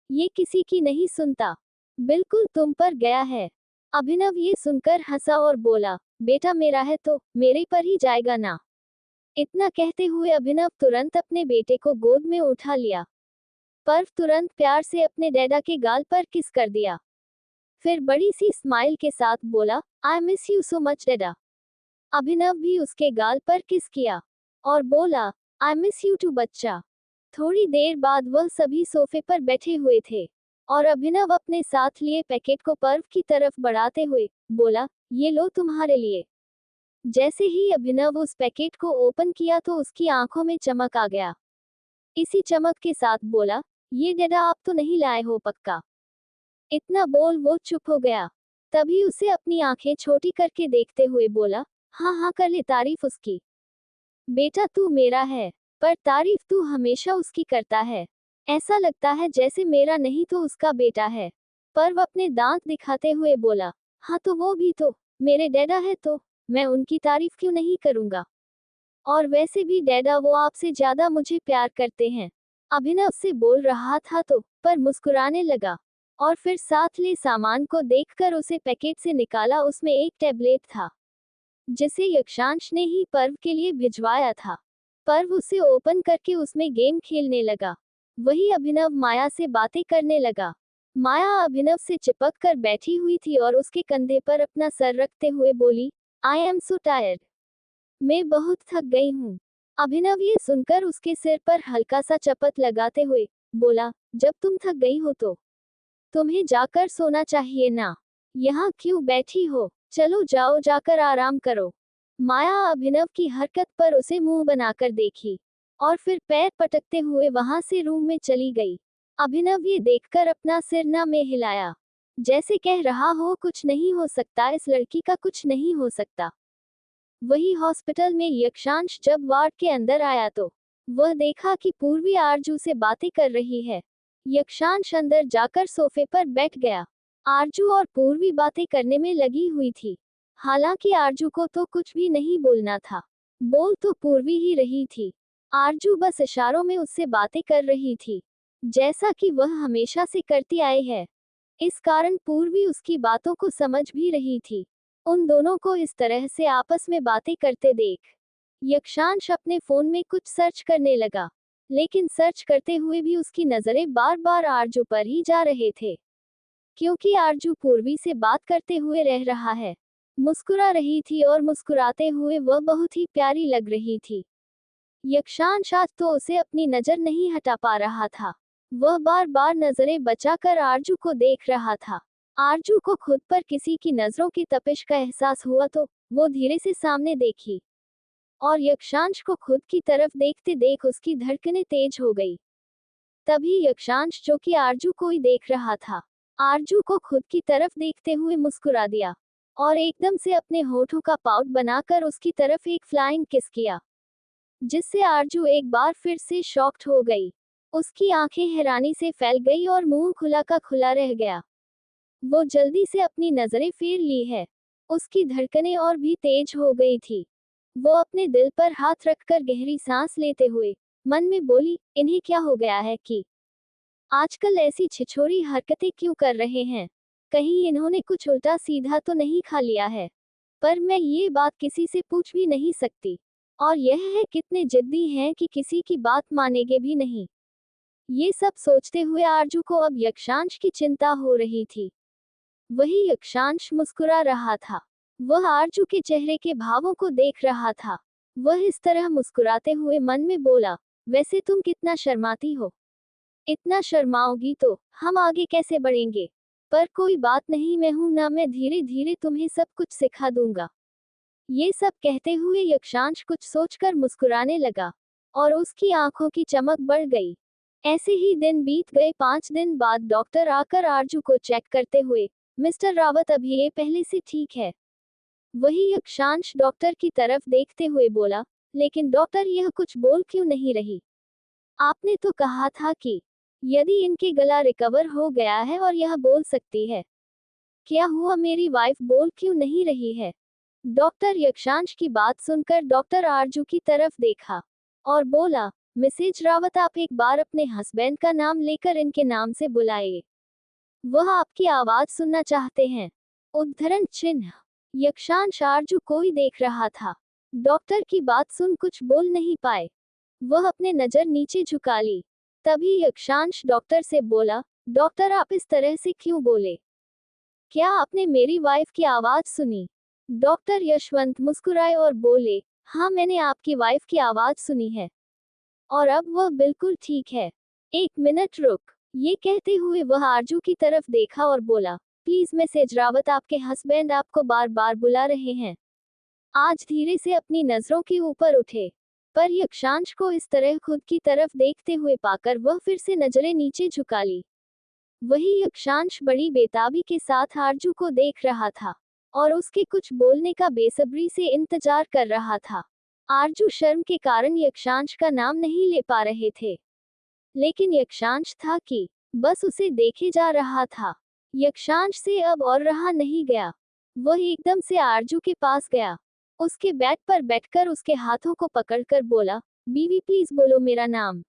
ये किसी की नहीं सुनता, बिल्कुल तुम पर गया है। अभिनव ये सुनकर हंसा और बोला, बेटा मेरा है तो मेरे पर ही जाएगा ना? इतना कहते हुए अभिनव तुरंत अपने बेटे को गोद में उठा लिया। पर्व तुरंत प्यार से अपने डैडा के गाल पर किस कर दिया, फिर बड़ी सी स्माइल के साथ बोला, I miss you so much dada. Abhinav भी उसके गाल पर किस किया और बोला, आई मिस यू टू बच्चा। थोड़ी देर बाद वह सभी सोफे पर बैठे हुए थे और अभिनव अपने साथ लिए पैकेट को पर्व की तरफ बढ़ाते हुए बोला, ये लो तुम्हारे लिए। जैसे ही अभिनव उस पैकेट को ओपन किया तो उसकी आंखों में चमक आ गया। इसी चमक के साथ बोला, ये डैडा आप तो नहीं लाए हो पक्का? इतना बोल वो चुप हो गया। तभी उसे अपनी आंखें छोटी करके देखते हुए बोला, हाँ हाँ कर ले तारीफ उसकी। बेटा तू मेरा है, पर तारीफ तू हमेशा उसकी करता है। ऐसा लगता है जैसे मेरा नहीं तो उसका बेटा है। पर्व अपने दांत दिखाते हुए बोला, हाँ तो वो भी तो मेरे डैडा है, तो मैं उनकी तारीफ क्यों नहीं करूंगा। और वैसे भी डैडा वो आपसे ज्यादा मुझे प्यार करते हैं। अभिनव से बोल रहा था तो पर मुस्कुराने लगा और फिर साथ ले सामान को देखकर उसे पैकेट से निकाला। उसमें एक टैबलेट था जिसे यक्षांश ने ही पर्व के लिए भिजवाया था। पर्व उसे ओपन करके उसमें गेम खेलने लगा। वही अभिनव माया से बातें करने लगा। माया अभिनव से चिपक कर बैठी हुई थी और उसके कंधे पर अपना सर रखते हुए बोली, आई एम सो टायर्ड। मैं बहुत थक गई हूँ। अभिनव ये सुनकर उसके सिर पर हल्का सा चपत लगाते हुए बोला, जब तुम थक गई हो तो तुम्हें जाकर सोना चाहिए ना, यहाँ क्यों बैठी हो, चलो जाओ जाकर आराम करो। माया अभिनव की हरकत पर उसे मुंह बनाकर देखी और फिर पैर पटकते हुए वहां से रूम में चली गई। अभिनव ये देखकर अपना सिर न में हिलाया, जैसे कह रहा हो कुछ नहीं हो सकता, इस लड़की का कुछ नहीं हो सकता। वही हॉस्पिटल में यक्षांश जब वार्ड के अंदर आया तो वह देखा कि पूर्वी आरजू से बातें कर रही है। यक्षांश अंदर जाकर सोफे पर बैठ गया। आरजू और पूर्वी बातें करने में लगी हुई थी। हालांकि आरजू को तो कुछ भी नहीं बोलना था, बोल तो पूर्वी ही रही थी। आरजू बस इशारों में उससे बातें कर रही थी, जैसा कि वह हमेशा से करती आई है। इस कारण पूर्वी उसकी बातों को समझ भी रही थी। उन दोनों को इस तरह से आपस में बातें करते देख यक्षांश अपने फोन में कुछ सर्च करने लगा, लेकिन सर्च करते हुए भी उसकी नजरें बार बार आरजू पर ही जा रहे थे, क्योंकि आरजू पूर्वी से बात करते हुए रह रहा है। मुस्कुरा रही थी और मुस्कुराते हुए वह बहुत ही प्यारी लग रही थी। यक्षांश आज तो उसे अपनी नजर नहीं हटा पा रहा था। वह बार बार नजरें बचाकर आरजू को देख रहा था। आरजू को खुद पर किसी की नजरों की तपिश का एहसास हुआ तो वो धीरे से सामने देखी और यक्षांश को खुद की तरफ देखते देख उसकी धड़कनें तेज हो गई। तभी यक्षांश, जो कि आरजू को ही देख रहा था, आरजू को खुद की तरफ देखते हुए मुस्कुरा दिया और एकदम से अपने होठों का पाउट बनाकर उसकी तरफ एक फ्लाइंग किस किया, जिससे आरजू एक बार फिर से शॉक्ड हो गई। उसकी आंखें हैरानी से फैल गई और मुंह खुला का खुला रह गया। वो जल्दी से अपनी नजरें फेर ली है। उसकी धड़कनें और भी तेज हो गई थी। वो अपने दिल पर हाथ रखकर गहरी सांस लेते हुए मन में बोली, इन्हें क्या हो गया है कि आजकल ऐसी छिछोरी हरकतें क्यों कर रहे हैं। कहीं इन्होंने कुछ उल्टा सीधा तो नहीं खा लिया है। पर मैं ये बात किसी से पूछ भी नहीं सकती। और यह है कितने जिद्दी हैं कि किसी की बात मानेंगे भी नहीं। ये सब सोचते हुए आरजू को अब यक्षांश की चिंता हो रही थी। वही यक्षांश मुस्कुरा रहा था। वह आरजू के चेहरे के भावों को देख रहा था। वह इस तरह मुस्कुराते हुए मन में बोला, वैसे तुम कितना शर्माती हो। इतना शर्माओगी तो हम आगे कैसे बढ़ेंगे। पर कोई बात नहीं, मैं हूं ना, मैं धीरे धीरे तुम्हें सब कुछ सिखा दूंगा। ये सब कहते हुए यक्षांश कुछ सोचकर मुस्कुराने लगा और उसकी आंखों की चमक बढ़ गई। ऐसे ही दिन बीत गए। 5 दिन बाद डॉक्टर आकर आरजू को चेक करते हुए, मिस्टर रावत अभी ये पहले से ठीक है। वही यक्षांश डॉक्टर की तरफ देखते हुए बोला, लेकिन डॉक्टर यह कुछ बोल क्यों नहीं रही। आपने तो कहा था कि यदि इनके गला रिकवर हो गया है और यह बोल सकती है। क्या हुआ, मेरी वाइफ बोल क्यों नहीं रही है। डॉक्टर यक्षांश की बात सुनकर डॉक्टर आरजू की तरफ देखा और बोला, मिसेज रावत आप एक बार अपने हस्बैंड का नाम लेकर इनके नाम से बुलाइए। वह आपकी आवाज सुनना चाहते हैं। उद्धरण चिन्ह। यक्षांश आरजू को ही देख रहा था। डॉक्टर की बात सुन कुछ बोल नहीं पाए। वह अपने नजर नीचे झुका ली। तभी यक्षांश डॉक्टर से बोला, डॉक्टर आप इस तरह से क्यों बोले। क्या आपने मेरी वाइफ की आवाज सुनी। डॉक्टर यशवंत मुस्कुराए और बोले, हाँ मैंने आपकी वाइफ की आवाज सुनी है और अब वह बिल्कुल ठीक है। 1 मिनट रुक। ये कहते हुए वह आरजू की तरफ देखा और बोला, प्लीज मिसेज रावत आपके हस्बैंड आपको बार बार बुला रहे हैं। आज धीरे से अपनी नजरों के ऊपर उठे। पर यक्षांश को इस तरह खुद की तरफ देखते हुए पाकर वह फिर से नजरें नीचे झुका ली। वही यक्षांश बड़ी बेताबी के साथ आरजू को देख रहा था और उसके कुछ बोलने का बेसब्री से इंतजार कर रहा था। आरजू शर्म के कारण यक्षांश का नाम नहीं ले पा रहे थे, लेकिन यक्षांश था कि बस उसे देखे जा रहा था। यक्षांश से अब और रहा नहीं गया। वह एकदम से आरजू के पास गया। उसके बेड पर बैठकर उसके हाथों को पकड़कर बोला, बीवी प्लीज बोलो मेरा नाम।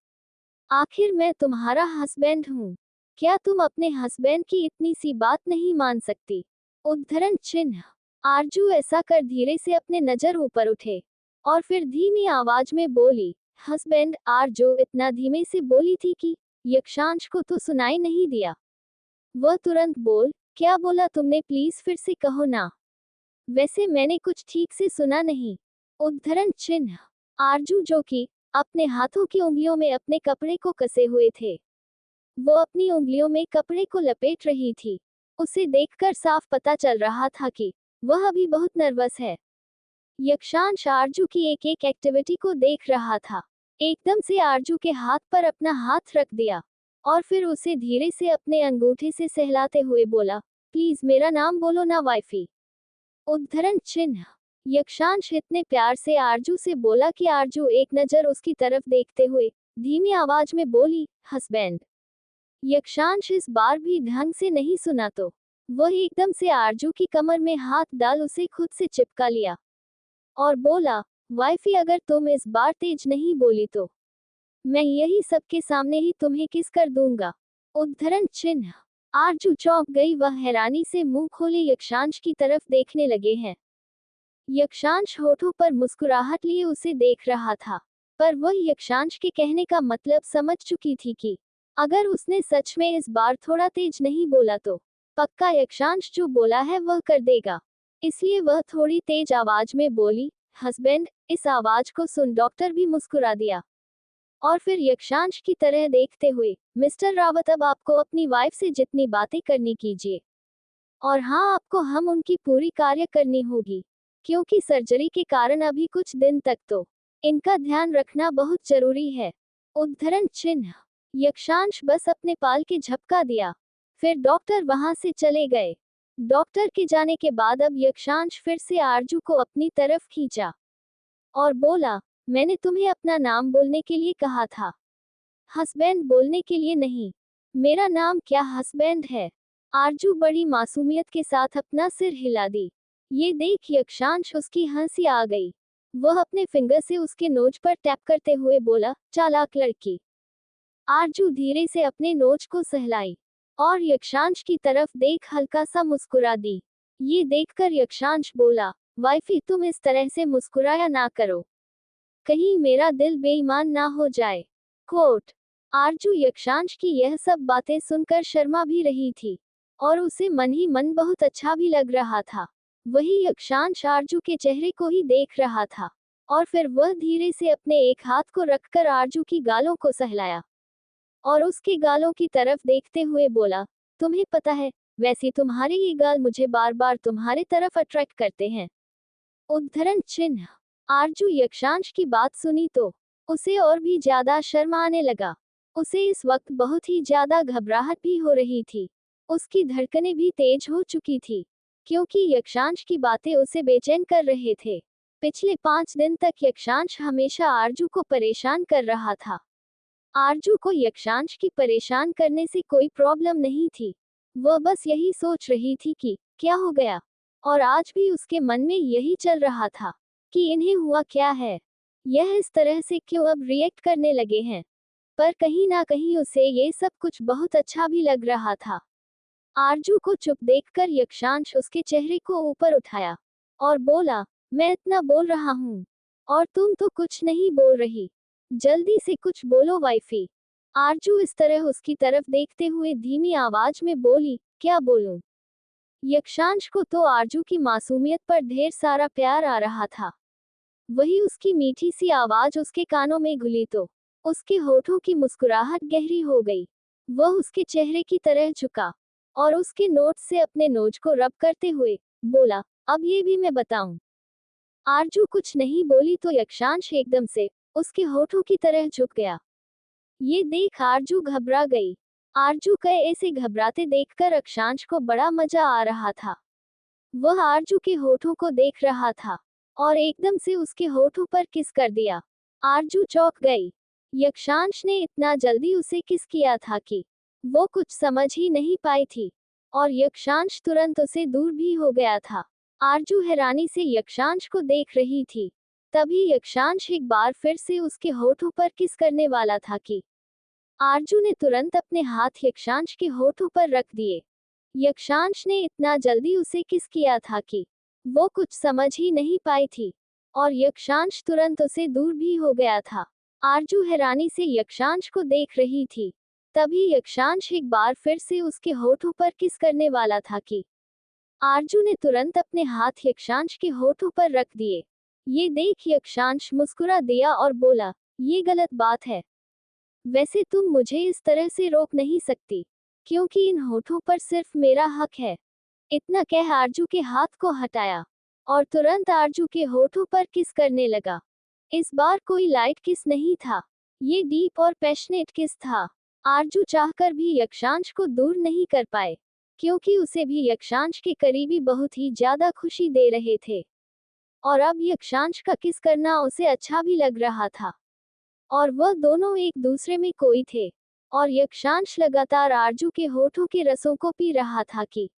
आखिर मैं तुम्हारा हस्बैंड हूँ। क्या तुम अपने हस्बैंड की इतनी सी बात नहीं मान सकती? उद्धरण चिन्ह। आरजू ऐसा कर धीरे से अपने नजर ऊपर उठे और फिर धीमी आवाज में बोली, हस्बैंड। आरजू इतना धीमे से बोली थी कि यक्षांश को तो सुनाई नहीं दिया। वह तुरंत बोल, क्या बोला तुमने? प्लीज फिर से कहो ना। वैसे मैंने कुछ ठीक से सुना नहीं। उद्धरण चिन्ह। आरजू जो कि अपने हाथों की उंगलियों में अपने कपड़े को कसे हुए थे, वो अपनी उंगलियों में कपड़े को लपेट रही थी। उसे देखकर साफ पता चल रहा था कि वह अभी बहुत नर्वस है। यक्षांश आरजू की एक एक एक्टिविटी को देख रहा था। एकदम से आरजू के हाथ पर अपना हाथ रख दिया और फिर उसे धीरे से अपने अंगूठे से सहलाते हुए बोला, प्लीज मेरा नाम बोलो ना वाइफी। उद्धरण चिन्ह। यक्षांश इतने प्यार से आरजू से बोला कि आरजू एक नजर उसकी तरफ देखते हुए धीमी आवाज में बोली, हस्बैंड। यक्षांश इस बार भी ढंग से नहीं सुना तो वह एकदम से आरजू की कमर में हाथ डाल उसे खुद से चिपका लिया और बोला, वाइफी अगर तुम इस बार तेज नहीं बोली तो मैं यही सबके सामने ही तुम्हें किस कर दूंगा। उद्धरण चिन्ह। आरजू चौंक गई। वह हैरानी से मुंह खोले यक्षांश की तरफ देखने लगे हैं। यक्षांश होठों पर मुस्कुराहट लिए उसे देख रहा था, पर वह यक्षांश के कहने का मतलब समझ चुकी थी कि अगर उसने सच में इस बार थोड़ा तेज नहीं बोला तो पक्का यक्षांश जो बोला है वह कर देगा। इसलिए वह थोड़ी तेज आवाज में बोली, हस्बैंड। इस आवाज को सुन डॉक्टर भी मुस्कुरा दिया और फिर यक्षांश की तरह देखते हुए, मिस्टर रावत अब आपको अपनी वाइफ से जितनी बातें करनी कीजिए। और हाँ, आपको हम उनकी पूरी कार्य करनी होगी, क्योंकि सर्जरी के कारण अभी कुछ दिन तक तो इनका ध्यान रखना बहुत जरूरी है। उद्धरण चिन्ह। यक्षांश बस अपने पाल के झपका दिया, फिर डॉक्टर वहां से चले गए। डॉक्टर के जाने के बाद अब यक्षांश फिर से आरजू को अपनी तरफ खींचा और बोला, मैंने तुम्हें अपना नाम बोलने के लिए कहा था, हस्बैंड बोलने के लिए नहीं। मेरा नाम क्या हस्बैंड है? आरजू बड़ी मासूमियत के साथ अपना सिर हिला दी। ये देख यक्षांश उसकी हंसी आ गई। वह अपने फिंगर से उसके नोज पर टैप करते हुए बोला, चालाक लड़की। आरजू धीरे से अपने नोज को सहलाई और यक्षांश की तरफ देख हल्का सा मुस्कुरा दी। ये देखकर यक्षांश बोला, वाइफी तुम इस तरह से मुस्कुराया ना करो, कहीं मेरा दिल बेईमान ना हो जाए। कोट। आरजू यक्षांश की यह सब बातें सुनकर शर्मा भी रही थी और उसे मन ही मन बहुत अच्छा भी लग रहा था। वही यक्षांश आरजू के चेहरे को ही देख रहा था और फिर वह धीरे से अपने एक हाथ को रखकर आरजू की गालों को सहलाया और उसके गालों की तरफ देखते हुए बोला, तुम्हें पता है, वैसे तुम्हारे ये गाल मुझे बार बार तुम्हारे तरफ अट्रैक्ट करते हैं। उद्धरण चिन्ह। आरजू यक्षांश की बात सुनी तो उसे और भी ज्यादा शर्म आने लगा। उसे इस वक्त बहुत ही ज्यादा घबराहट भी हो रही थी। उसकी धड़कनें भी तेज हो चुकी थी, क्योंकि यक्षांश की बातें उसे बेचैन कर रहे थे। पिछले 5 दिन तक यक्षांश हमेशा आरजू को परेशान कर रहा था। आरजू को यक्षांश की परेशान करने से कोई प्रॉब्लम नहीं थी। वह बस यही सोच रही थी कि क्या हो गया, और आज भी उसके मन में यही चल रहा था कि इन्हें हुआ क्या है, यह इस तरह से क्यों अब रिएक्ट करने लगे हैं। पर कहीं ना कहीं उसे ये सब कुछ बहुत अच्छा भी लग रहा था। आरजू को चुप देखकर यक्षांश उसके चेहरे को ऊपर उठाया और बोला, मैं इतना बोल रहा हूँ और तुम तो कुछ नहीं बोल रही, जल्दी से कुछ बोलो वाइफी। आरजू इस तरह उसकी तरफ देखते हुए धीमी आवाज में बोली, क्या बोलूं? यक्षांश को तो आरजू की मासूमियत पर ढेर सारा प्यार आ रहा था। वही उसकी मीठी सी आवाज उसके कानों में घुली तो उसके होठों की मुस्कुराहट गहरी हो गई। वह उसके चेहरे की तरह झुका और उसके नोट से अपने नोज को रब करते हुए बोला, अब ये भी मैं बताऊं? आरजू कुछ नहीं बोली तो यक्षांश एकदम से उसके होठों की तरह झुक गया। ये देख आरजू घबरा गई। आरजू के ऐसे घबराते देखकर यक्षांश को बड़ा मजा आ रहा था। वह आरजू के होठों को देख रहा था और एकदम से उसके होठों पर किस कर दिया। आरजू चौंक गई। यक्षांश ने इतना जल्दी उसे किस किया था कि वो कुछ समझ ही नहीं पाई थी, और यक्षांश तुरंत उसे दूर भी हो गया था। आरजू हैरानी से यक्षांश को देख रही थी। तभी यक्षांश एक बार फिर से उसके होठों पर किस करने वाला था कि आरजू ने तुरंत अपने हाथ यक्षांश के होठों पर रख दिए। यक्षांश ने इतना जल्दी उसे किस किया था कि वो कुछ समझ ही नहीं पाई थी, और यक्षांश तुरंत उसे दूर भी हो गया था। आरजू हैरानी से यक्षांश को देख रही थी। तभी यक्षांश एक बार फिर से उसके होठों पर किस करने वाला था कि आरजू ने तुरंत अपने हाथ यक्षांश के होठों पर रख दिए। ये देख यक्षांश मुस्कुरा दिया और बोला, ये गलत बात है। वैसे तुम मुझे इस तरह से रोक नहीं सकती, क्योंकि इन होठों पर सिर्फ मेरा हक है। इतना कह आरजू के हाथ को हटाया और तुरंत आरजू के होठों पर किस करने लगा। इस बार कोई लाइट किस नहीं था, ये डीप और पैशनेट किस था। आरजू चाहकर भी यक्षांश को दूर नहीं कर पाए, क्योंकि उसे भी यक्षांश के करीबी बहुत ही ज्यादा खुशी दे रहे थे, और अब यक्षांश का किस करना उसे अच्छा भी लग रहा था, और वह दोनों एक दूसरे में कोई थे। और यक्षांश लगातार आरजू के होठों के रसों को पी रहा था कि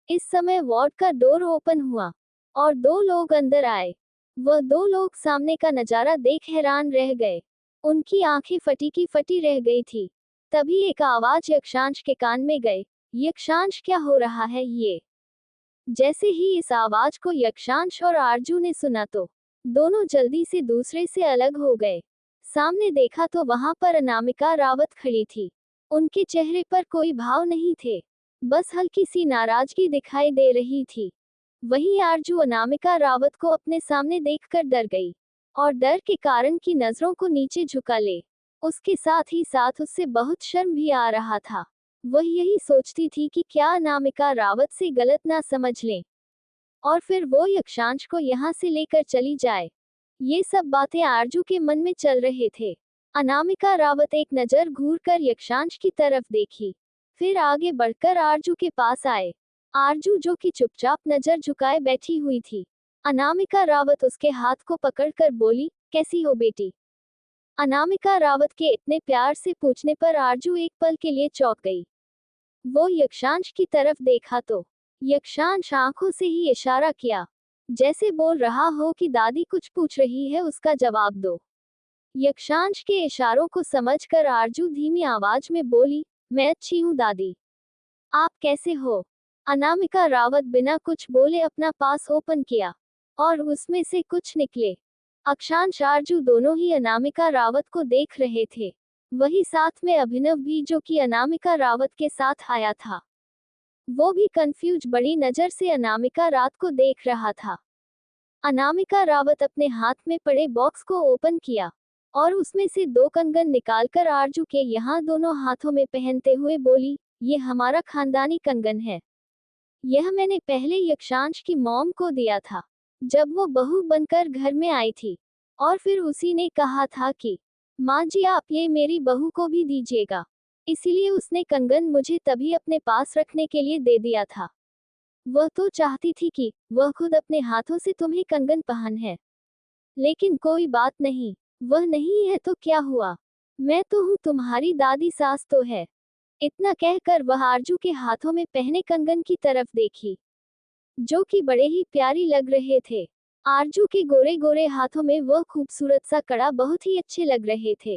इस समय वार्ड का डोर ओपन हुआ और 2 लोग अंदर आए। वह 2 लोग सामने का नजारा देख हैरान रह गए। उनकी आंखें फटी की फटी रह गई थी। तभी एक आवाज यक्षांश के कान में गई, यक्षांश क्या हो रहा है ये। जैसे ही इस आवाज को यक्षांश और आरजू ने सुना तो दोनों जल्दी से दूसरे से अलग हो गए। सामने देखा तो वहां पर अनामिका रावत खड़ी थी। उनके चेहरे पर कोई भाव नहीं थे, बस हल्की सी नाराजगी दिखाई दे रही थी। वहीं आरजू अनामिका रावत को अपने सामने देखकर डर गई, और डर के कारण की नजरों को नीचे झुका ले। उसके साथ ही साथ उससे बहुत शर्म भी आ रहा था। वह यही सोचती थी कि क्या अनामिका रावत से गलत ना समझ लें, और फिर वो यक्षांश को यहाँ से लेकर चली जाए। ये सब बातें आरजू के मन में चल रहे थे। अनामिका रावत एक नजर घूरकर यक्षांश की तरफ देखी, फिर आगे बढ़कर आरजू के पास आए। आरजू जो कि चुपचाप नजर झुकाए बैठी हुई थी, अनामिका रावत उसके हाथ को पकड़कर बोली, कैसी हो बेटी। अनामिका रावत के इतने प्यार से पूछने पर आरजू एक पल के लिए चौंक गई। वो यक्षांश की तरफ देखा तो यक्षांश आंखों से ही इशारा किया, जैसे बोल रहा हो कि दादी कुछ पूछ रही है, उसका जवाब दो। यक्षांश के इशारों को समझकर आरजू धीमी आवाज में बोली, मैं अच्छी हूँ दादी, आप कैसे हो। अनामिका रावत बिना कुछ बोले अपना पास ओपन किया, और उसमें से कुछ निकले। अक्षांश आरजू दोनों ही अनामिका रावत को देख रहे थे। वही साथ में अभिनव भी, जो कि अनामिका रावत के साथ आया था। वो भी कंफ्यूज बड़ी नजर से अनामिका रावत को देख रहा था। अनामिका रावत अपने हाथ में पड़े बॉक्स को ओपन किया, और उसमें से 2 कंगन निकालकर आरजू के यहाँ दोनों हाथों में पहनते हुए बोली, ये हमारा खानदानी कंगन है। यह मैंने पहले यक्षांश की मॉम को दिया था, जब वो बहू बनकर घर में आई थी, और फिर उसी ने कहा था कि माँ जी आप ये मेरी बहू को भी दीजिएगा, इसीलिए उसने कंगन मुझे तभी अपने पास रखने के लिए दे दिया था। वह तो चाहती थी कि वह खुद अपने हाथों से तुम्हें कंगन पहन है, लेकिन कोई बात नहीं, वह नहीं है तो क्या हुआ, मैं तो हूँ, तुम्हारी दादी सास तो है। इतना कहकर वह आरजू के हाथों में पहने कंगन की तरफ देखी, जो कि बड़े ही प्यारी लग रहे थे। आरजू के गोरे गोरे हाथों में वह खूबसूरत सा कड़ा बहुत ही अच्छे लग रहे थे।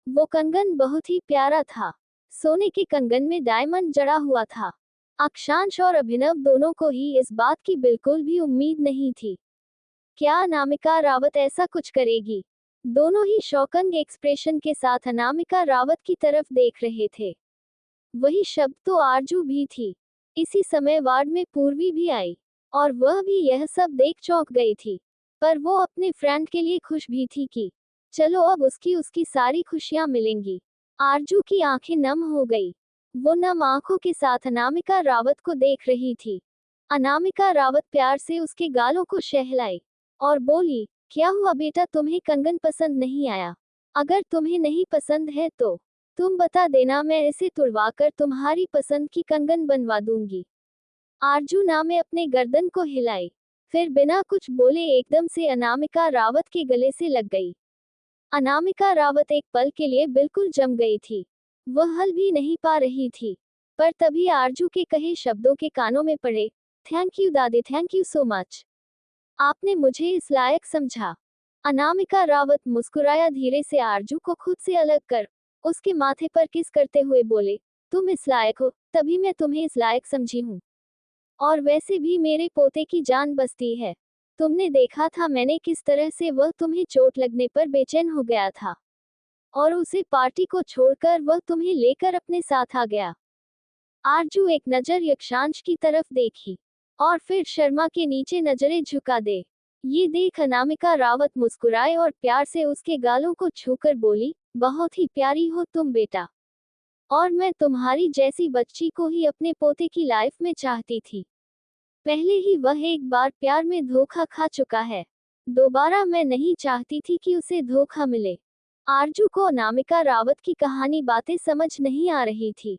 वो कंगन बहुत ही प्यारा था। सोने के कंगन में डायमंड जड़ा हुआ था। अक्षांश और अभिनव दोनों को ही इस बात की बिल्कुल भी उम्मीद नहीं थी। क्या अनामिका रावत ऐसा कुछ करेगी। दोनों ही शौकंग एक्सप्रेशन के साथ अनामिका रावत की तरफ देख रहे थे। वही शब्द तो आरजू भी थी। इसी समय वार्ड में पूर्वी भी आई, और वह भी यह सब देख चौंक गई थी, पर वो अपने फ्रेंड के लिए खुश भी थी कि चलो अब उसकी सारी खुशियां मिलेंगी। आरजू की आंखें नम हो गई। वो नम आंखों के साथ अनामिका रावत को देख रही थी। अनामिका रावत प्यार से उसके गालों को सहलाई और बोली, क्या हुआ बेटा, तुम्हें कंगन पसंद नहीं आया। अगर तुम्हें नहीं पसंद है तो तुम बता देना, मैं इसे तुड़वाकर तुम्हारी पसंद की कंगन बनवा दूंगी। आरजू ने अपने गर्दन को हिलाई, फिर बिना कुछ बोले एकदम से अनामिका रावत के गले से लग गई। अनामिका रावत एक पल के लिए बिल्कुल जम गई थी। वह हल भी नहीं पा रही थी। पर तभी आरजू के कहे शब्दों के कानों में पड़े। थैंक यू दादी, थैंक यू सो मच। आपने मुझे इस लायक समझा। अनामिका रावत मुस्कुराया धीरे से आरजू को खुद से अलग कर उसके माथे पर किस करते हुए बोले, तुम इस लायक हो, तभी मैं तुम्हें इस लायक समझी हूँ। और वैसे भी मेरे पोते की जान बसती है। तुमने देखा था मैंने किस तरह से वह तुम्हें चोट लगने पर बेचैन हो गया था। और उसे पार्टी को छोड़कर वह तुम्हें लेकर अपने साथ आ गया। आरजू एक नजर यक्षांश की तरफ देखी और फिर शर्मा के नीचे नजरें झुका दे। ये देख अनामिका रावत मुस्कुराए और प्यार से उसके गालों को छूकर बोली, बहुत ही प्यारी हो तुम बेटा। और मैं तुम्हारी जैसी बच्ची को ही अपने पोते की लाइफ में चाहती थी। पहले ही वह एक बार प्यार में धोखा खा चुका है। दोबारा मैं नहीं चाहती थी कि उसे धोखा मिले। आरजू को अनामिका रावत की कहानी बातें समझ नहीं आ रही थी।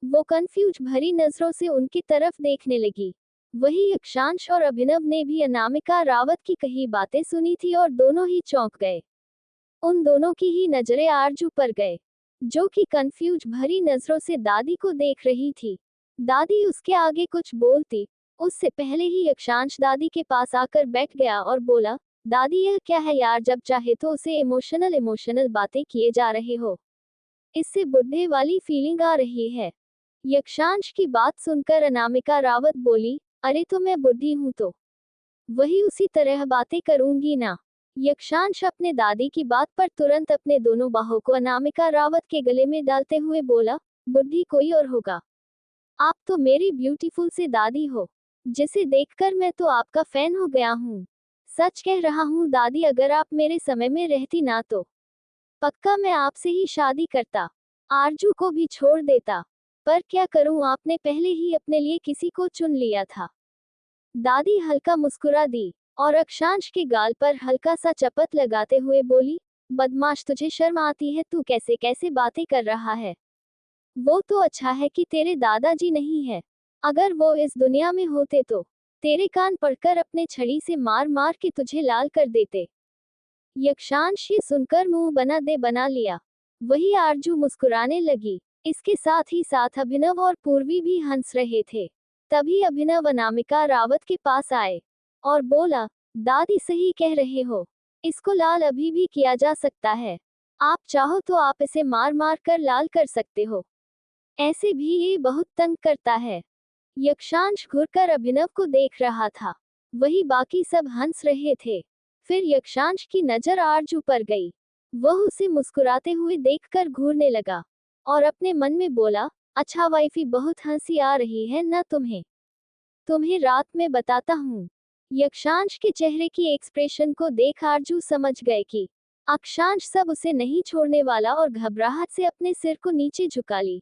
वो कंफ्यूज भरी नजरों से उनकी तरफ देखने लगी। वही यक्षांश और अभिनव ने भी अनामिका रावत की कही बातें सुनी थी और दोनों ही चौंक गए। उन दोनों की ही नजरें आरजू पर गए, जो कि कंफ्यूज भरी नजरों से दादी को देख रही थी। दादी उसके आगे कुछ बोलती उससे पहले ही यक्षांश दादी के पास आकर बैठ गया और बोला, दादी यह क्या है यार, जब चाहे तो उसे इमोशनल बातें किए जा रहे हो। इससे बुढ़े वाली फीलिंग आ रही है। यक्षांश की बात सुनकर अनामिका रावत बोली, अरे तो मैं बुढ़ी हूं तो वही उसी तरह बातें करूंगी ना। यक्षांश अपने दादी की बात पर तुरंत अपने दोनों बाहों को अनामिका रावत के गले में डालते हुए बोला, बुढ़ी कोई और होगा। आप तो मेरी ब्यूटीफुल से दादी हो, जिसे देखकर मैं तो आपका फैन हो गया हूँ। सच कह रहा हूँ दादी, अगर आप मेरे समय में रहती ना तो पक्का मैं आपसे ही शादी करता, आरजू को भी छोड़ देता। पर क्या करूं, आपने पहले ही अपने लिए किसी को चुन लिया था। दादी हल्का मुस्कुरा दी और यक्षांश के गाल पर हल्का सा चपत लगाते हुए बोली, बदमाश तुझे शर्म आती है, तू कैसे कैसे बातें कर रहा है। वो तो अच्छा है कि तेरे दादाजी नहीं है, अगर वो इस दुनिया में होते तो तेरे कान पड़कर अपने छड़ी से मार मार के तुझे लाल कर देते। यक्षांश ये सुनकर मुंह बना लिया। वही आरजू मुस्कुराने लगी। इसके साथ ही साथ अभिनव और पूर्वी भी हंस रहे थे। तभी अभिनव अनामिका रावत के पास आए और बोला, दादी सही कह रहे हो, इसको लाल अभी भी किया जा सकता है। आप चाहो तो आप इसे मार मार कर लाल कर सकते हो, ऐसे भी ये बहुत तंग करता है। यक्षांश घुरकर अभिनव को देख रहा था। वही बाकी सब हंस रहे थे। फिर यक्षांश की नजर आरजू पर गई। वह उसे मुस्कुराते हुए देखकर घूरने लगा और अपने मन में बोला, अच्छा वाइफी, बहुत हंसी आ रही है ना तुम्हें। तुम्हें रात में बताता हूँ। यक्षांश के चेहरे की एक्सप्रेशन को देख आरजू समझ गए कि अक्षांश सब उसे नहीं छोड़ने वाला और घबराहट से अपने सिर को नीचे झुका ली।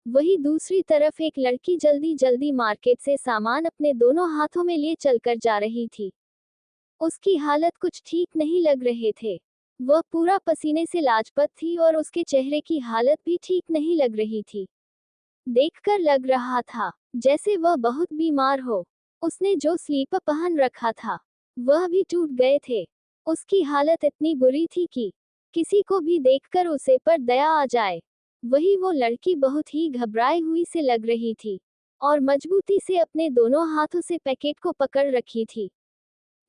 वही दूसरी तरफ एक लड़की जल्दी जल्दी मार्केट से सामान अपने दोनों हाथों में लिए चलकर जा रही थी। उसकी हालत कुछ ठीक नहीं लग रहे थे। वह पूरा पसीने से लाजपत थी और उसके चेहरे की हालत भी ठीक नहीं लग रही थी। देखकर लग रहा था जैसे वह बहुत बीमार हो। उसने जो स्लीपर पहन रखा था वह भी टूट गए थे। उसकी हालत इतनी बुरी थी कि किसी को भी देखकर उसे पर दया आ जाए। वही वो लड़की बहुत ही घबराई हुई से लग रही थी और मजबूती से अपने दोनों हाथों से पैकेट को पकड़ रखी थी,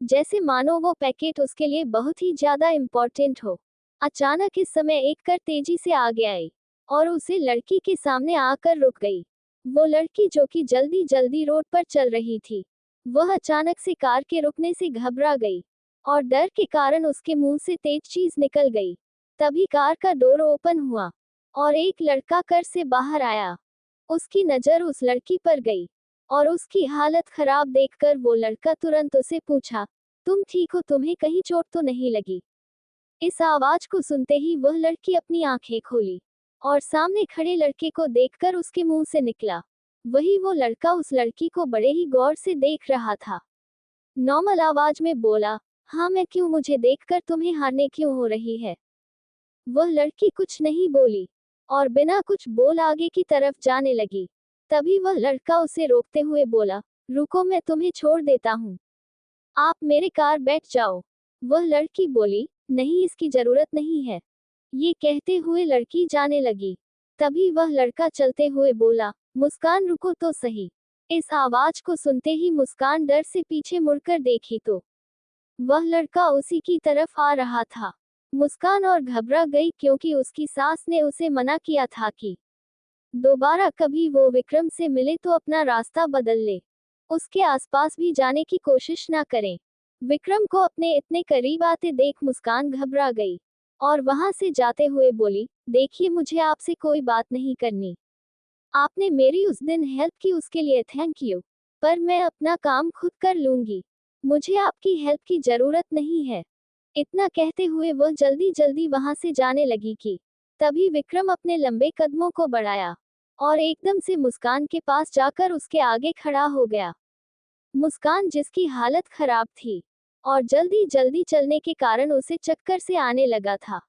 जैसे मानो वो पैकेट उसके लिए बहुत ही ज्यादा इम्पोर्टेंट हो। अचानक इस समय एक कार तेजी से आगे आई और उसे लड़की के सामने आकर रुक गई। वो लड़की जो कि जल्दी जल्दी रोड पर चल रही थी, वह अचानक से कार के रुकने से घबरा गई और डर के कारण उसके मुंह से तेज चीज निकल गई। तभी कार का डोर ओपन हुआ और एक लड़का कार से बाहर आया। उसकी नजर उस लड़की पर गई और उसकी हालत खराब देखकर वो लड़का तुरंत उसे पूछा, तुम ठीक हो, तुम्हें कहीं चोट तो नहीं लगी। इस आवाज को सुनते ही वह लड़की अपनी आंखें खोली और सामने खड़े लड़के को देखकर उसके मुंह से निकला। वही वो लड़का उस लड़की को बड़े ही गौर से देख रहा था। नॉर्मल आवाज में बोला, हाँ मैं क्यों, मुझे देखकर तुम्हें हारने क्यों हो रही है। वह लड़की कुछ नहीं बोली और बिना कुछ बोल आगे की तरफ जाने लगी। तभी वह लड़का उसे रोकते हुए बोला, रुको, मैं तुम्हें छोड़ देता हूँ, आप मेरे कार बैठ जाओ। वह लड़की बोली, नहीं, इसकी जरूरत नहीं है। ये कहते हुए लड़की जाने लगी। तभी वह लड़का चलते हुए बोला, मुस्कान रुको तो सही। इस आवाज को सुनते ही मुस्कान डर से पीछे मुड़कर देखी तो वह लड़का उसी की तरफ आ रहा था। मुस्कान और घबरा गई क्योंकि उसकी सास ने उसे मना किया था कि दोबारा कभी वो विक्रम से मिले तो अपना रास्ता बदल ले, उसके आसपास भी जाने की कोशिश ना करें। विक्रम को अपने इतने करीब आते देख मुस्कान घबरा गई और वहां से जाते हुए बोली, देखिए मुझे आपसे कोई बात नहीं करनी। आपने मेरी उस दिन हेल्प की उसके लिए थैंक यू, पर मैं अपना काम खुद कर लूंगी। मुझे आपकी हेल्प की जरूरत नहीं है। इतना कहते हुए वह जल्दी जल्दी वहां से जाने लगी कि तभी विक्रम अपने लंबे कदमों को बढ़ाया और एकदम से मुस्कान के पास जाकर उसके आगे खड़ा हो गया। मुस्कान जिसकी हालत खराब थी और जल्दी जल्दी चलने के कारण उसे चक्कर से आने लगा था,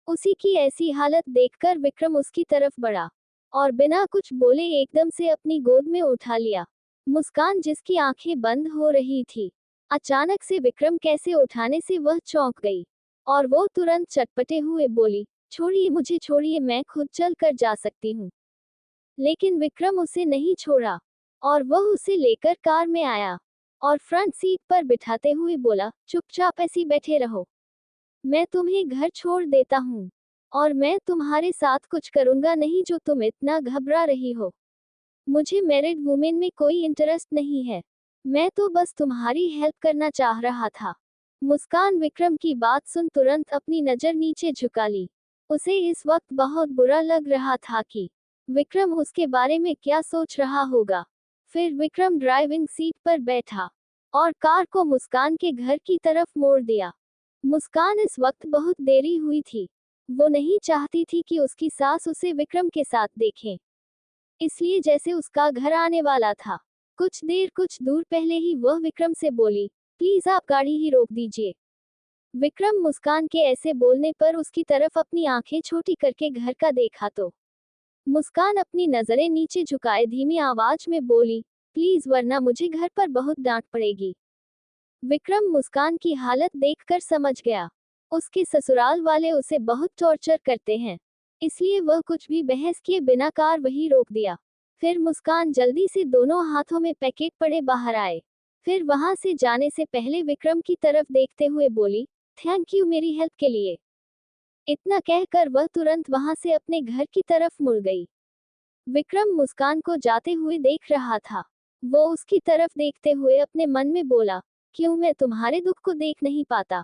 उसी की ऐसी हालत देखकर विक्रम उसकी तरफ बढ़ा और बिना कुछ बोले एकदम से अपनी गोद में उठा लिया। मुस्कान जिसकी आंखें बंद हो रही थी, अचानक से विक्रम कैसे उठाने से वह चौंक गई और वो तुरंत चटपटे हुए बोली, छोड़िए मुझे छोड़िए, मैं खुद चल कर जा सकती हूँ। लेकिन विक्रम उसे नहीं छोड़ा और वह उसे लेकर कार में आया और फ्रंट सीट पर बिठाते हुए बोला, चुपचाप ऐसी बैठे रहो, मैं तुम्हें घर छोड़ देता हूँ और मैं तुम्हारे साथ कुछ करूंगा नहीं जो तुम इतना घबरा रही हो। मुझे मैरिड वुमेन में कोई इंटरेस्ट नहीं है, मैं तो बस तुम्हारी हेल्प करना चाह रहा था। मुस्कान विक्रम की बात सुन तुरंत अपनी नजर नीचे झुका ली। उसे इस वक्त बहुत बुरा लग रहा था कि विक्रम उसके बारे में क्या सोच रहा होगा। फिर विक्रम ड्राइविंग सीट पर बैठा और कार को मुस्कान के घर की तरफ मोड़ दिया। मुस्कान इस वक्त बहुत देरी हुई थी, वो नहीं चाहती थी कि उसकी सास उसे विक्रम के साथ देखें, इसलिए जैसे उसका घर आने वाला था, कुछ दूर पहले ही वह विक्रम से बोली, प्लीज आप गाड़ी ही रोक दीजिए। विक्रम मुस्कान के ऐसे बोलने पर उसकी तरफ अपनी आंखें छोटी करके घर का देखा तो मुस्कान अपनी नजरें नीचे झुकाए धीमी आवाज में बोली, प्लीज वरना मुझे घर पर बहुत डांट पड़ेगी। विक्रम मुस्कान की हालत देखकर समझ गया, उसके ससुराल वाले उसे बहुत टॉर्चर करते हैं, इसलिए वह कुछ भी बहस किए बिना कार वहीं रोक दिया। फिर मुस्कान जल्दी से दोनों हाथों में पैकेट पड़े बाहर आए। फिर वहां से जाने से पहले विक्रम की तरफ देखते हुए बोली, थैंक यू मेरी हेल्प के लिए। इतना कहकर वह तुरंत वहां से अपने घर की तरफ मुड़ गई। विक्रम मुस्कान को जाते हुए देख रहा था। वो उसकी तरफ देखते हुए अपने मन में बोला, क्यों मैं तुम्हारे दुख को देख नहीं पाता?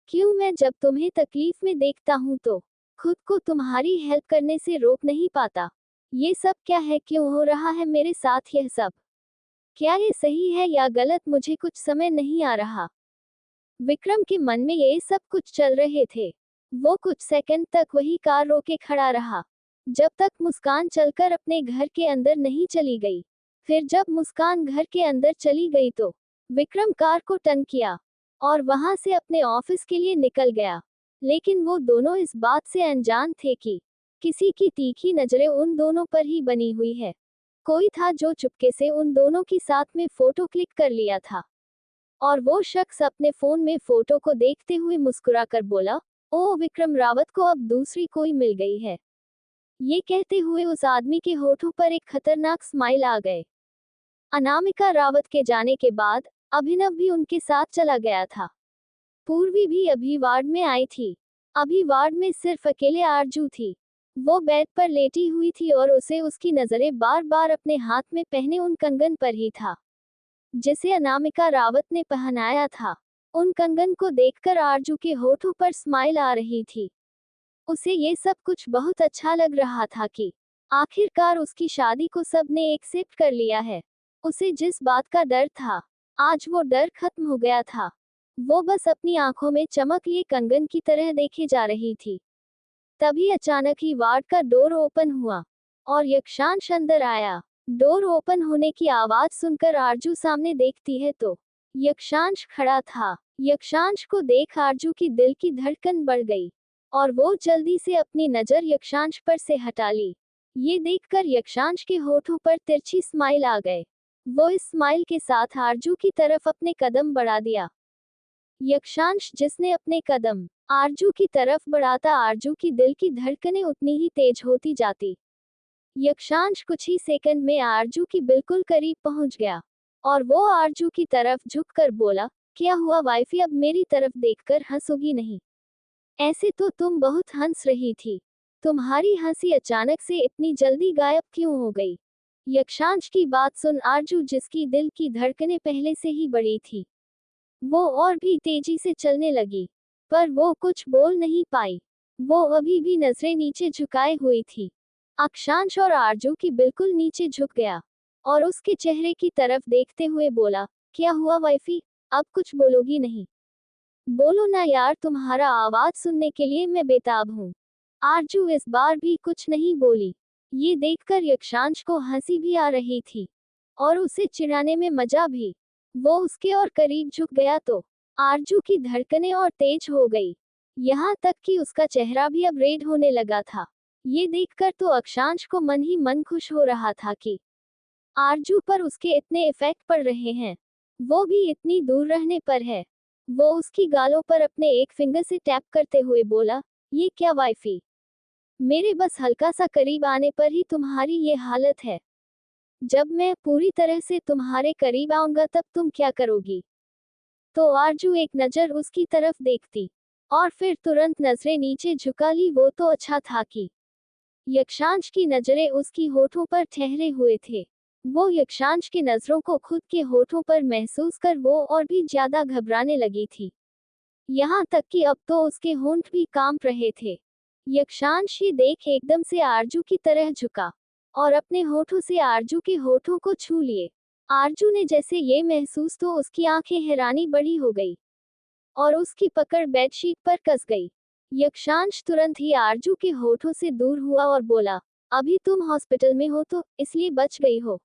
क्यों मैं जब तुम्हें तकलीफ में देखता हूँ तो खुद को तुम्हारी हेल्प करने से रोक नहीं पाता? ये सब क्या है? क्यों हो रहा है मेरे साथ यह सब? क्या ये सही है या गलत? मुझे कुछ समझ नहीं आ रहा। विक्रम के मन में ये सब कुछ चल रहे थे। वो कुछ सेकंड तक वही कार रोके खड़ा रहा, जब तक मुस्कान चलकर अपने घर के अंदर नहीं चली गई। फिर जब मुस्कान घर के अंदर चली गई तो विक्रम कार को टर्न किया और वहां से अपने ऑफिस के लिए निकल गया। लेकिन वो दोनों इस बात से अनजान थे कि किसी की तीखी नजरें उन दोनों पर ही बनी हुई है। कोई था जो चुपके से उन दोनों की साथ में फोटो क्लिक कर लिया था और वो शख्स अपने फोन में फोटो को देखते हुए मुस्कुराकर बोला, ओ विक्रम रावत को अब दूसरी कोई मिल गई है। ये कहते हुए उस आदमी के होठों पर एक खतरनाक स्माइल आ गए। अनामिका रावत के जाने के बाद अभिनव भी उनके साथ चला गया था। पूर्वी भी अभी वार्ड में आई थी। अभी वार्ड में सिर्फ अकेले आरजू थी। वो बेड पर लेटी हुई थी और उसे उसकी नजरें बार बार अपने हाथ में पहने उन कंगन पर ही था जिसे अनामिका रावत ने पहनाया था। उन कंगन को देखकर आरजू के होठों पर स्माइल आ रही थी। उसे ये सब कुछ बहुत अच्छा लग रहा था कि आखिरकार उसकी शादी को सबने एक्सेप्ट कर लिया है। उसे जिस बात का डर था, आज वो डर खत्म हो गया था। वो बस अपनी आंखों में चमक लिए कंगन की तरह देखे जा रही थी। तभी अचानक ही वार्ड का डोर ओपन हुआ और यक्षांश अंदर आया। डोर ओपन होने की आवाज सुनकर आरजू सामने देखती है तो यक्षांश खड़ा था। यक्षांश को देख आरजू की दिल की धड़कन बढ़ गई और वो जल्दी से अपनी नजर यक्षांश पर से हटा ली। ये देखकर यक्षांश के होठों पर तिरछी स्माइल आ गए। वो इस स्माइल के साथ आरजू की तरफ अपने कदम बढ़ा दिया। यक्षांश, जिसने अपने कदम आरजू की तरफ बढ़ाता आरजू की दिल की धड़कनें उतनी ही तेज होती जाती। यक्षांश कुछ ही सेकंड में आरजू की बिल्कुल करीब पहुंच गया और वो आरजू की तरफ झुककर बोला, क्या हुआ वाइफी, अब मेरी तरफ देखकर हंसोगी नहीं? ऐसे तो तुम बहुत हंस रही थी। तुम्हारी हंसी अचानक से इतनी जल्दी गायब क्यों हो गई? यक्षांश की बात सुन आरजू, जिसकी दिल की धड़कनें पहले से ही बढ़ी थी, वो और भी तेजी से चलने लगी, पर वो कुछ बोल नहीं पाई। वो अभी भी नजरें नीचे झुकाए हुई थी। अक्षांश और आरजू की बिल्कुल नीचे झुक गया और उसके चेहरे की तरफ देखते हुए बोला, क्या हुआ वाइफी, अब कुछ बोलोगी नहीं? बोलो ना यार, तुम्हारा आवाज सुनने के लिए मैं बेताब हूँ। आरजू इस बार भी कुछ नहीं बोली। ये देखकर यक्षांश को हंसी भी आ रही थी और उसे चिढ़ाने में मजा भी। वो उसके और करीब झुक गया तो आरजू की धड़कनें और तेज हो गई, यहाँ तक कि उसका चेहरा भी अब रेड होने लगा था। ये देखकर तो अक्षांश को मन ही मन खुश हो रहा था कि आरजू पर उसके इतने इफेक्ट पड़ रहे हैं, वो भी इतनी दूर रहने पर है। वो उसकी गालों पर अपने एक फिंगर से टैप करते हुए बोला, ये क्या वाइफी, मेरे बस हल्का सा करीब आने पर ही तुम्हारी ये हालत है। जब मैं पूरी तरह से तुम्हारे करीब आऊंगा तब तुम क्या करोगी? तो आरजू एक नजर उसकी तरफ देखती और फिर तुरंत नजरें नीचे झुका ली। वो तो अच्छा था कि यक्षांश की नजरें उसकी होठों पर ठहरे हुए थे। वो यक्षांश की नजरों को खुद के होठों पर महसूस कर वो और भी ज्यादा घबराने लगी थी, यहाँ तक कि अब तो उसके होंठ भी कांप रहे थे। यक्षांश ये देख एकदम से आरजू की तरह झुका और अपने होठों से आरजू के होठों को छू लिए। आरजू ने जैसे ये महसूस तो उसकी आंखें हैरानी बड़ी हो गई और उसकी पकड़ बेडशीट पर कस गई। यक्षांश तुरंत ही आरजू के होठों से दूर हुआ और बोला, अभी तुम हॉस्पिटल में हो तो इसलिए बच गई हो,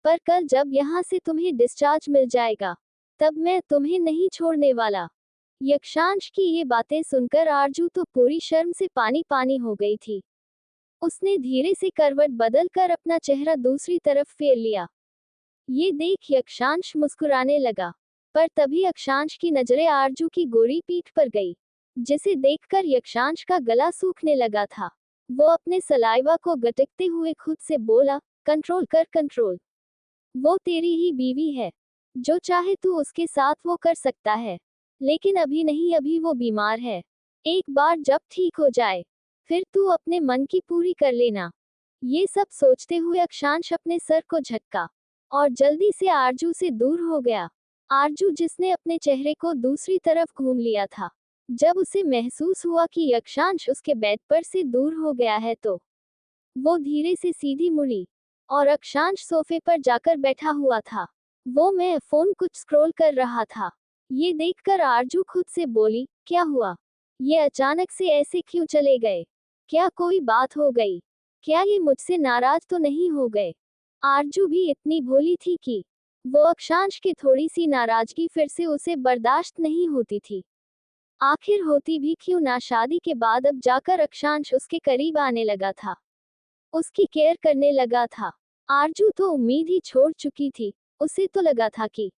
पर कल जब यहाँ से तुम्हें डिस्चार्ज मिल जाएगा तब मैं तुम्हें नहीं छोड़ने वाला। यक्षांश की ये बातें सुनकर आरजू तो पूरी शर्म से पानी पानी हो गई थी। उसने धीरे से करवट बदल कर अपना चेहरा दूसरी तरफ फेर लिया। ये देख यक्षांश मुस्कुराने लगा, पर तभी अक्षांश की नजरें आरजू की गोरी पीठ पर गई, जिसे देखकर यक्षांश का गला सूखने लगा था। वो अपने सलाइवा को गटकते हुए खुद से बोला, कंट्रोल कर कंट्रोल। वो तेरी ही बीवी है, जो चाहे तू उसके साथ वो कर सकता है, लेकिन अभी नहीं, अभी वो बीमार है। एक बार जब ठीक हो जाए फिर तू अपने मन की पूरी कर लेना। ये सब सोचते हुए अक्षांश अपने सर को झटका और जल्दी से आरजू से दूर हो गया। आरजू, जिसने अपने चेहरे को दूसरी तरफ घूम लिया था, जब उसे महसूस हुआ कि यक्षांश उसके बेड पर से दूर हो गया है तो वो धीरे से सीधी मुड़ी और अक्षांश सोफे पर जाकर बैठा हुआ था। वो मैं फोन कुछ स्क्रॉल कर रहा था। ये देखकर आरजू खुद से बोली, क्या हुआ, ये अचानक से ऐसे क्यों चले गए? क्या कोई बात हो गई? क्या ये मुझसे नाराज तो नहीं हो गए? आरजू भी इतनी भोली थी कि वो अक्षांश की थोड़ी सी नाराजगी फिर से उसे बर्दाश्त नहीं होती थी। आखिर होती भी क्यों ना, शादी के बाद अब जाकर अक्षांश उसके करीब आने लगा था, उसकी केयर करने लगा था। आरजू तो उम्मीद ही छोड़ चुकी थी। उसे तो लगा था कि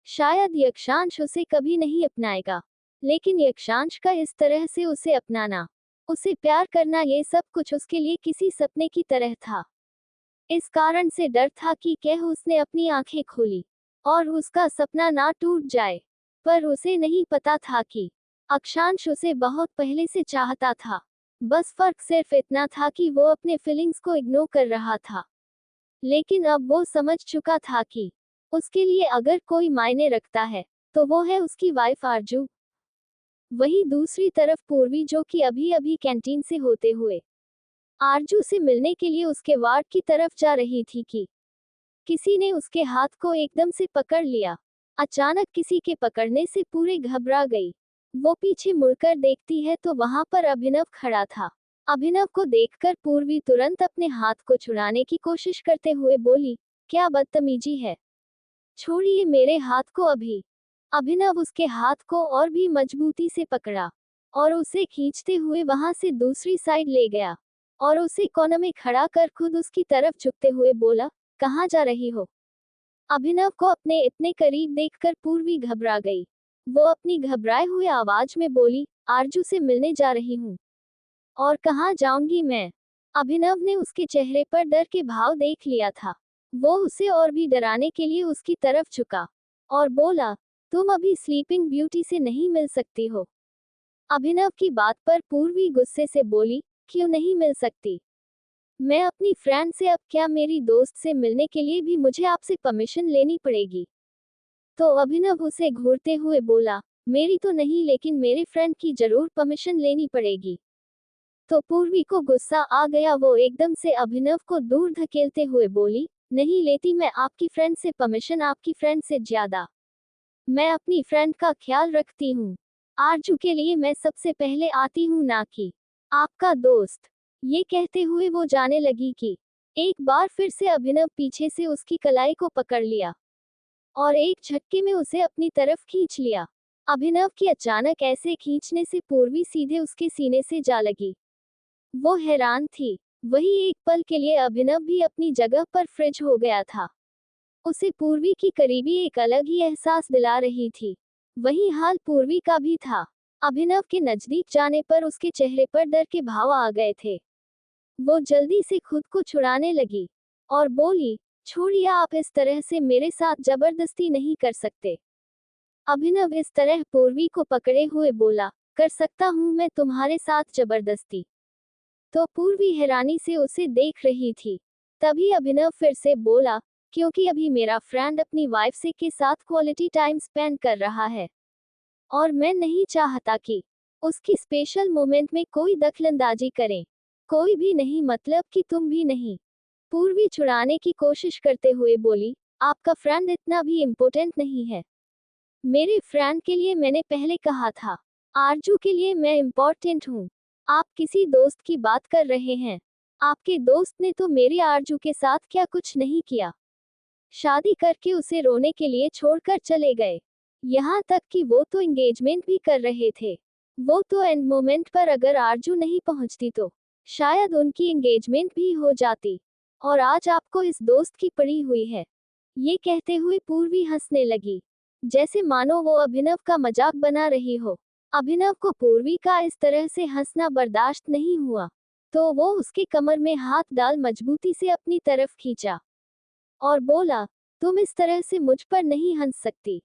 शायद यक्षांश उसे कभी नहीं अपनाएगा, लेकिन यक्षांश का इस तरह से उसे अपनाना, उसे प्यार करना, ये सब कुछ उसके लिए किसी सपने की तरह था। इस कारण से डर था कि कह उसने अपनी आंखें खोली और उसका सपना ना टूट जाए, पर उसे नहीं पता था कि अक्षांश उसे बहुत पहले से चाहता था। बस फर्क सिर्फ इतना था कि वो अपने फीलिंग्स को इग्नोर कर रहा था, लेकिन अब वो समझ चुका था कि उसके लिए अगर कोई मायने रखता है तो वो है उसकी वाइफ आरजू। वहीं दूसरी तरफ पूर्वी, जो कि अभी अभी कैंटीन से होते हुए आरजू से मिलने के लिए उसके वार्ड की तरफ जा रही थी कि किसी ने उसके हाथ को एकदम से पकड़ लिया। अचानक किसी के पकड़ने से पूरे घबरा गई। वो पीछे मुड़कर देखती है तो वहां पर अभिनव खड़ा था। अभिनव को देखकर पूर्वी तुरंत अपने हाथ को छुड़ाने की कोशिश करते हुए बोली, क्या बदतमीजी है, छोड़िए मेरे हाथ को अभी। अभिनव उसके हाथ को और भी मजबूती से पकड़ा और उसे खींचते हुए वहां से दूसरी साइड ले गया और उसे कोने में खड़ा कर खुद उसकी तरफ झुकते हुए बोला, कहाँ जा रही हो? अभिनव को अपने इतने करीब देखकर पूर्वी घबरा गई वो अपनी घबराए हुए आवाज में बोली, आरजू से मिलने जा रही हूँ। और कहाँ जाऊंगी मैं? अभिनव ने उसके चेहरे पर डर के भाव देख लिया था। वो उसे और भी डराने के लिए उसकी तरफ झुका और बोला, तुम अभी स्लीपिंग ब्यूटी से नहीं मिल सकती हो। अभिनव की बात पर पूर्वी गुस्से से बोली, क्यों नहीं मिल सकती? मैं अपनी फ्रेंड से, अब क्या मेरी दोस्त से मिलने के लिए भी मुझे आपसे परमिशन लेनी पड़ेगी? तो अभिनव उसे घूरते हुए बोला, मेरी तो नहीं लेकिन मेरे फ्रेंड की जरूर परमिशन लेनी पड़ेगी। तो पूर्वी को गुस्सा आ गया। वो एकदम से अभिनव को दूर धकेलते हुए बोली, नहीं लेती मैं आपकी फ्रेंड से परमिशन, आपकी फ्रेंड से ज्यादा मैं अपनी फ्रेंड का ख्याल रखती हूँ। आरजू के लिए मैं सबसे पहले आती हूँ, ना कि आपका दोस्त। ये कहते हुए वो जाने लगी कि एक बार फिर से अभिनव पीछे से उसकी कलाई को पकड़ लिया और एक झटके में उसे अपनी तरफ खींच लिया। अभिनव की अचानक ऐसे खींचने से पूर्वी सीधे उसके सीने से जा लगी। वो हैरान थी। वही एक पल के लिए अभिनव भी अपनी जगह पर फ्रिज हो गया था। उसे पूर्वी की करीबी एक अलग ही एहसास दिला रही थी। वही हाल पूर्वी का भी था। अभिनव के नजदीक जाने पर उसके चेहरे पर डर के भाव आ गए थे। वो जल्दी से खुद को छुड़ाने लगी और बोली, छोड़िए, आप इस तरह से मेरे साथ जबरदस्ती नहीं कर सकते। अभिनव इस तरह पूर्वी को पकड़े हुए बोला, कर सकता हूँ मैं तुम्हारे साथ जबरदस्ती? तो पूर्वी हैरानी से उसे देख रही थी। तभी अभिनव फिर से बोला, क्योंकि अभी मेरा फ्रेंड अपनी वाइफ से के साथ क्वालिटी टाइम स्पेंड कर रहा है और मैं नहीं चाहता कि उसकी स्पेशल मोमेंट में कोई दखलंदाजी करे। कोई भी नहीं, मतलब कि तुम भी नहीं। पूर्वी छुड़ाने की कोशिश करते हुए बोली, आपका फ्रेंड इतना भी इम्पोर्टेंट नहीं है। मेरे फ्रेंड के लिए मैंने पहले कहा था, आरजू के लिए मैं इम्पोर्टेंट हूँ। आप किसी दोस्त की बात कर रहे हैं। आपके दोस्त ने तो मेरी आरजू के साथ क्या कुछ नहीं किया। शादी करके उसे रोने के लिए छोड़कर चले गए। यहाँ तक कि वो तो एंगेजमेंट भी कर रहे थे। वो तो एंड मोमेंट पर अगर आरजू नहीं पहुंचती तो शायद उनकी एंगेजमेंट भी हो जाती। और आज आपको इस दोस्त की पड़ी हुई है। ये कहते हुए पूर्वी हंसने लगी, जैसे मानो वो अभिनव का मजाक बना रही हो। अभिनव को पूर्वी का इस तरह से हंसना बर्दाश्त नहीं हुआ, तो वो उसके कमर में हाथ डाल मजबूती से अपनी तरफ खींचा और बोला, तुम इस तरह से मुझ पर नहीं हंस सकती।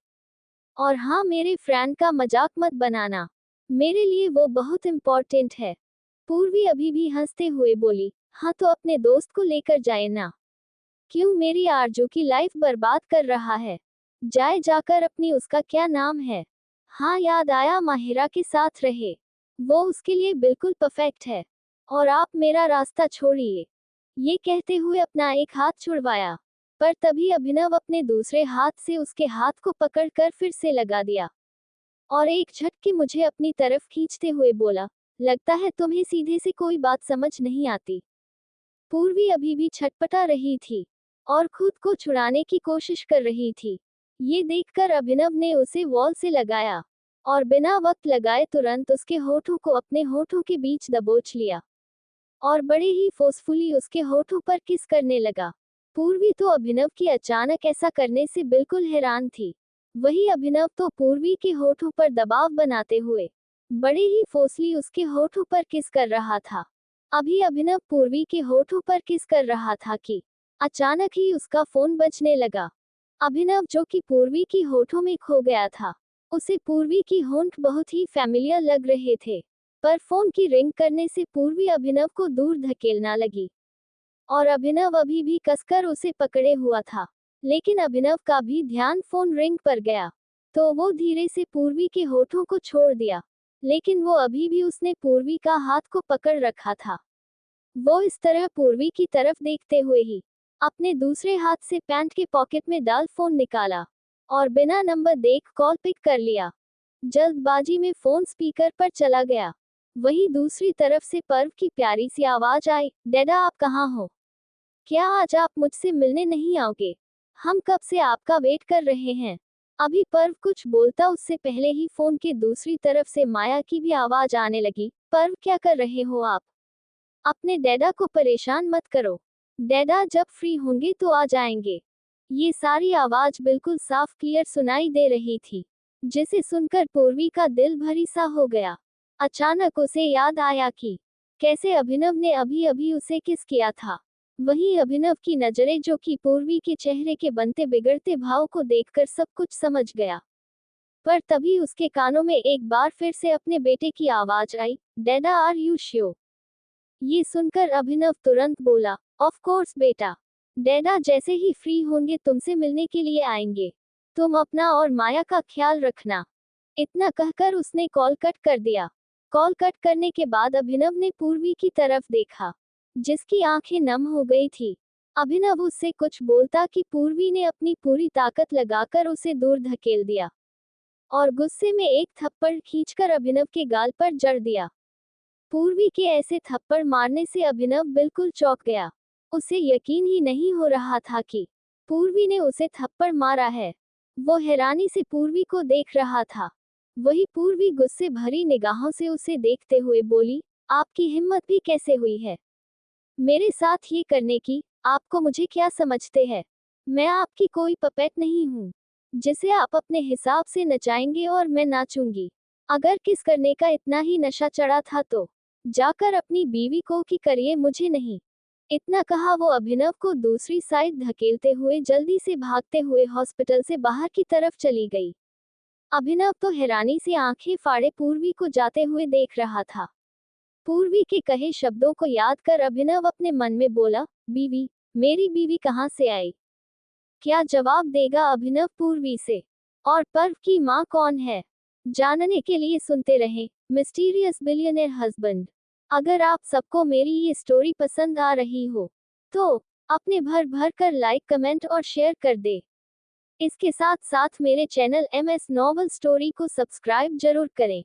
और हाँ, मेरे फ्रेंड का मजाक मत बनाना। मेरे लिए वो बहुत इम्पोर्टेंट है। पूर्वी अभी भी हंसते हुए बोली, हाँ तो अपने दोस्त को लेकर जाए ना। क्यों मेरी आरजू की लाइफ बर्बाद कर रहा है? जाए जाकर अपनी, उसका क्या नाम है? हाँ, याद आया, माहिरा के साथ रहे। वो उसके लिए बिल्कुल परफेक्ट है। और आप मेरा रास्ता छोड़िए। ये कहते हुए अपना एक हाथ छुड़वाया, पर तभी अभिनव अपने दूसरे हाथ से उसके हाथ को पकड़कर फिर से लगा दिया और एक झटके मुझे अपनी तरफ खींचते हुए बोला, लगता है तुम्हें सीधे से कोई बात समझ नहीं आती। पूर्वी अभी भी छटपटा रही थी और खुद को छुड़ाने की कोशिश कर रही थी। ये देखकर अभिनव ने उसे वॉल से लगाया और बिना वक्त लगाए तुरंत उसके होठों को अपने होठों के बीच दबोच लिया और बड़े ही फोर्सफुली उसके होठों पर किस करने लगा। पूर्वी तो अभिनव की अचानक ऐसा करने से बिल्कुल हैरान थी। वही अभिनव तो पूर्वी के होठों पर दबाव बनाते हुए बड़े ही फोर्सली उसके होठों पर किस कर रहा था। अभी अभिनव पूर्वी के होठों पर किस कर रहा था कि अचानक ही उसका फोन बजने लगा। अभिनव, जो कि पूर्वी की होठों में खो गया था, उसे पूर्वी की होंठ बहुत ही फैमिलियर लग रहे थे, पर फोन की रिंग करने से पूर्वी अभिनव को दूर धकेलना लगी और अभिनव अभी भी कसकर उसे पकड़े हुआ था। लेकिन अभिनव का भी ध्यान फोन रिंग पर गया, तो वो धीरे से पूर्वी के होठों को छोड़ दिया, लेकिन वो अभी भी उसने पूर्वी का हाथ को पकड़ रखा था। वो इस तरह पूर्वी की तरफ देखते हुए ही अपने दूसरे हाथ से पैंट के पॉकेट में डाल फोन निकाला और बिना नंबर देख कॉल पिक कर लिया। जल्दबाजी में फोन स्पीकर पर चला गया। वही दूसरी तरफ से पर्व की प्यारी सी आवाज आई, डैडा आप कहाँ हो? क्या आज आप मुझसे मिलने नहीं आओगे? हम कब से आपका वेट कर रहे हैं। अभी पर्व कुछ बोलता उससे पहले ही फोन के दूसरी तरफ से माया की भी आवाज आने लगी, पर्व क्या कर रहे हो आप? अपने डैडा को परेशान मत करो। डैडा जब फ्री होंगे तो आ जाएंगे। ये सारी आवाज बिल्कुल साफ क्लियर सुनाई दे रही थी। जिसे सुनकर पूर्वी का दिल भरी सा हो गया। अचानक उसे याद आया कि कैसे अभिनव ने अभी अभी उसे किस किया था। वहीं अभिनव की नजरें, जो कि पूर्वी के चेहरे के बनते बिगड़ते भाव को देखकर सब कुछ समझ गया। पर तभी उसके कानों में एक बार फिर से अपने बेटे की आवाज आई, डैडा आर यू श्योर? ये सुनकर अभिनव तुरंत बोला, ऑफ कोर्स बेटा। डैडा जैसे ही फ्री होंगे तुमसे मिलने के लिए आएंगे। तुम अपना और माया का ख्याल रखना। इतना कहकर उसने कॉल कट कर दिया। कॉल कट करने के बाद अभिनव ने पूर्वी की तरफ देखा, जिसकी आंखें नम हो गई थी। अभिनव उससे कुछ बोलता कि पूर्वी ने अपनी पूरी ताकत लगाकर उसे दूर धकेल दिया और गुस्से में एक थप्पड़ खींचकर अभिनव के गाल पर जड़ दिया। पूर्वी के ऐसे थप्पड़ मारने से अभिनव बिल्कुल चौंक गया। उसे यकीन ही नहीं हो रहा था कि पूर्वी ने उसे थप्पड़ मारा है। वो हैरानी से पूर्वी को देख रहा था। वही पूर्वी गुस्से भरी निगाहों से उसे देखते हुए बोली, आपकी हिम्मत भी कैसे हुई है मेरे साथ ये करने की? आपको मुझे क्या समझते हैं? मैं आपकी कोई पपेट नहीं हूँ जिसे आप अपने हिसाब से नचाएंगे और मैं नाचूंगी। अगर किस करने का इतना ही नशा चढ़ा था तो जाकर अपनी बीवी को की करिए, मुझे नहीं। इतना कहा वो अभिनव को दूसरी साइड धकेलते हुए जल्दी से भागते हुए हॉस्पिटल से बाहर की तरफ चली गई। अभिनव तो हैरानी से आंखें फाड़े पूर्वी को जाते हुए देख रहा था। पूर्वी के कहे शब्दों को याद कर अभिनव अपने मन में बोला, बीवी, मेरी बीवी कहाँ से आई? क्या जवाब देगा अभिनव पूर्वी से? और पर्व की माँ कौन है? जानने के लिए सुनते रहें मिस्टीरियस बिलियनेयर हस्बैंड। अगर आप सबको मेरी ये स्टोरी पसंद आ रही हो तो अपने भर भर कर लाइक, कमेंट और शेयर कर दे। इसके साथ साथ मेरे चैनल MS नॉवल स्टोरी को सब्सक्राइब जरूर करें।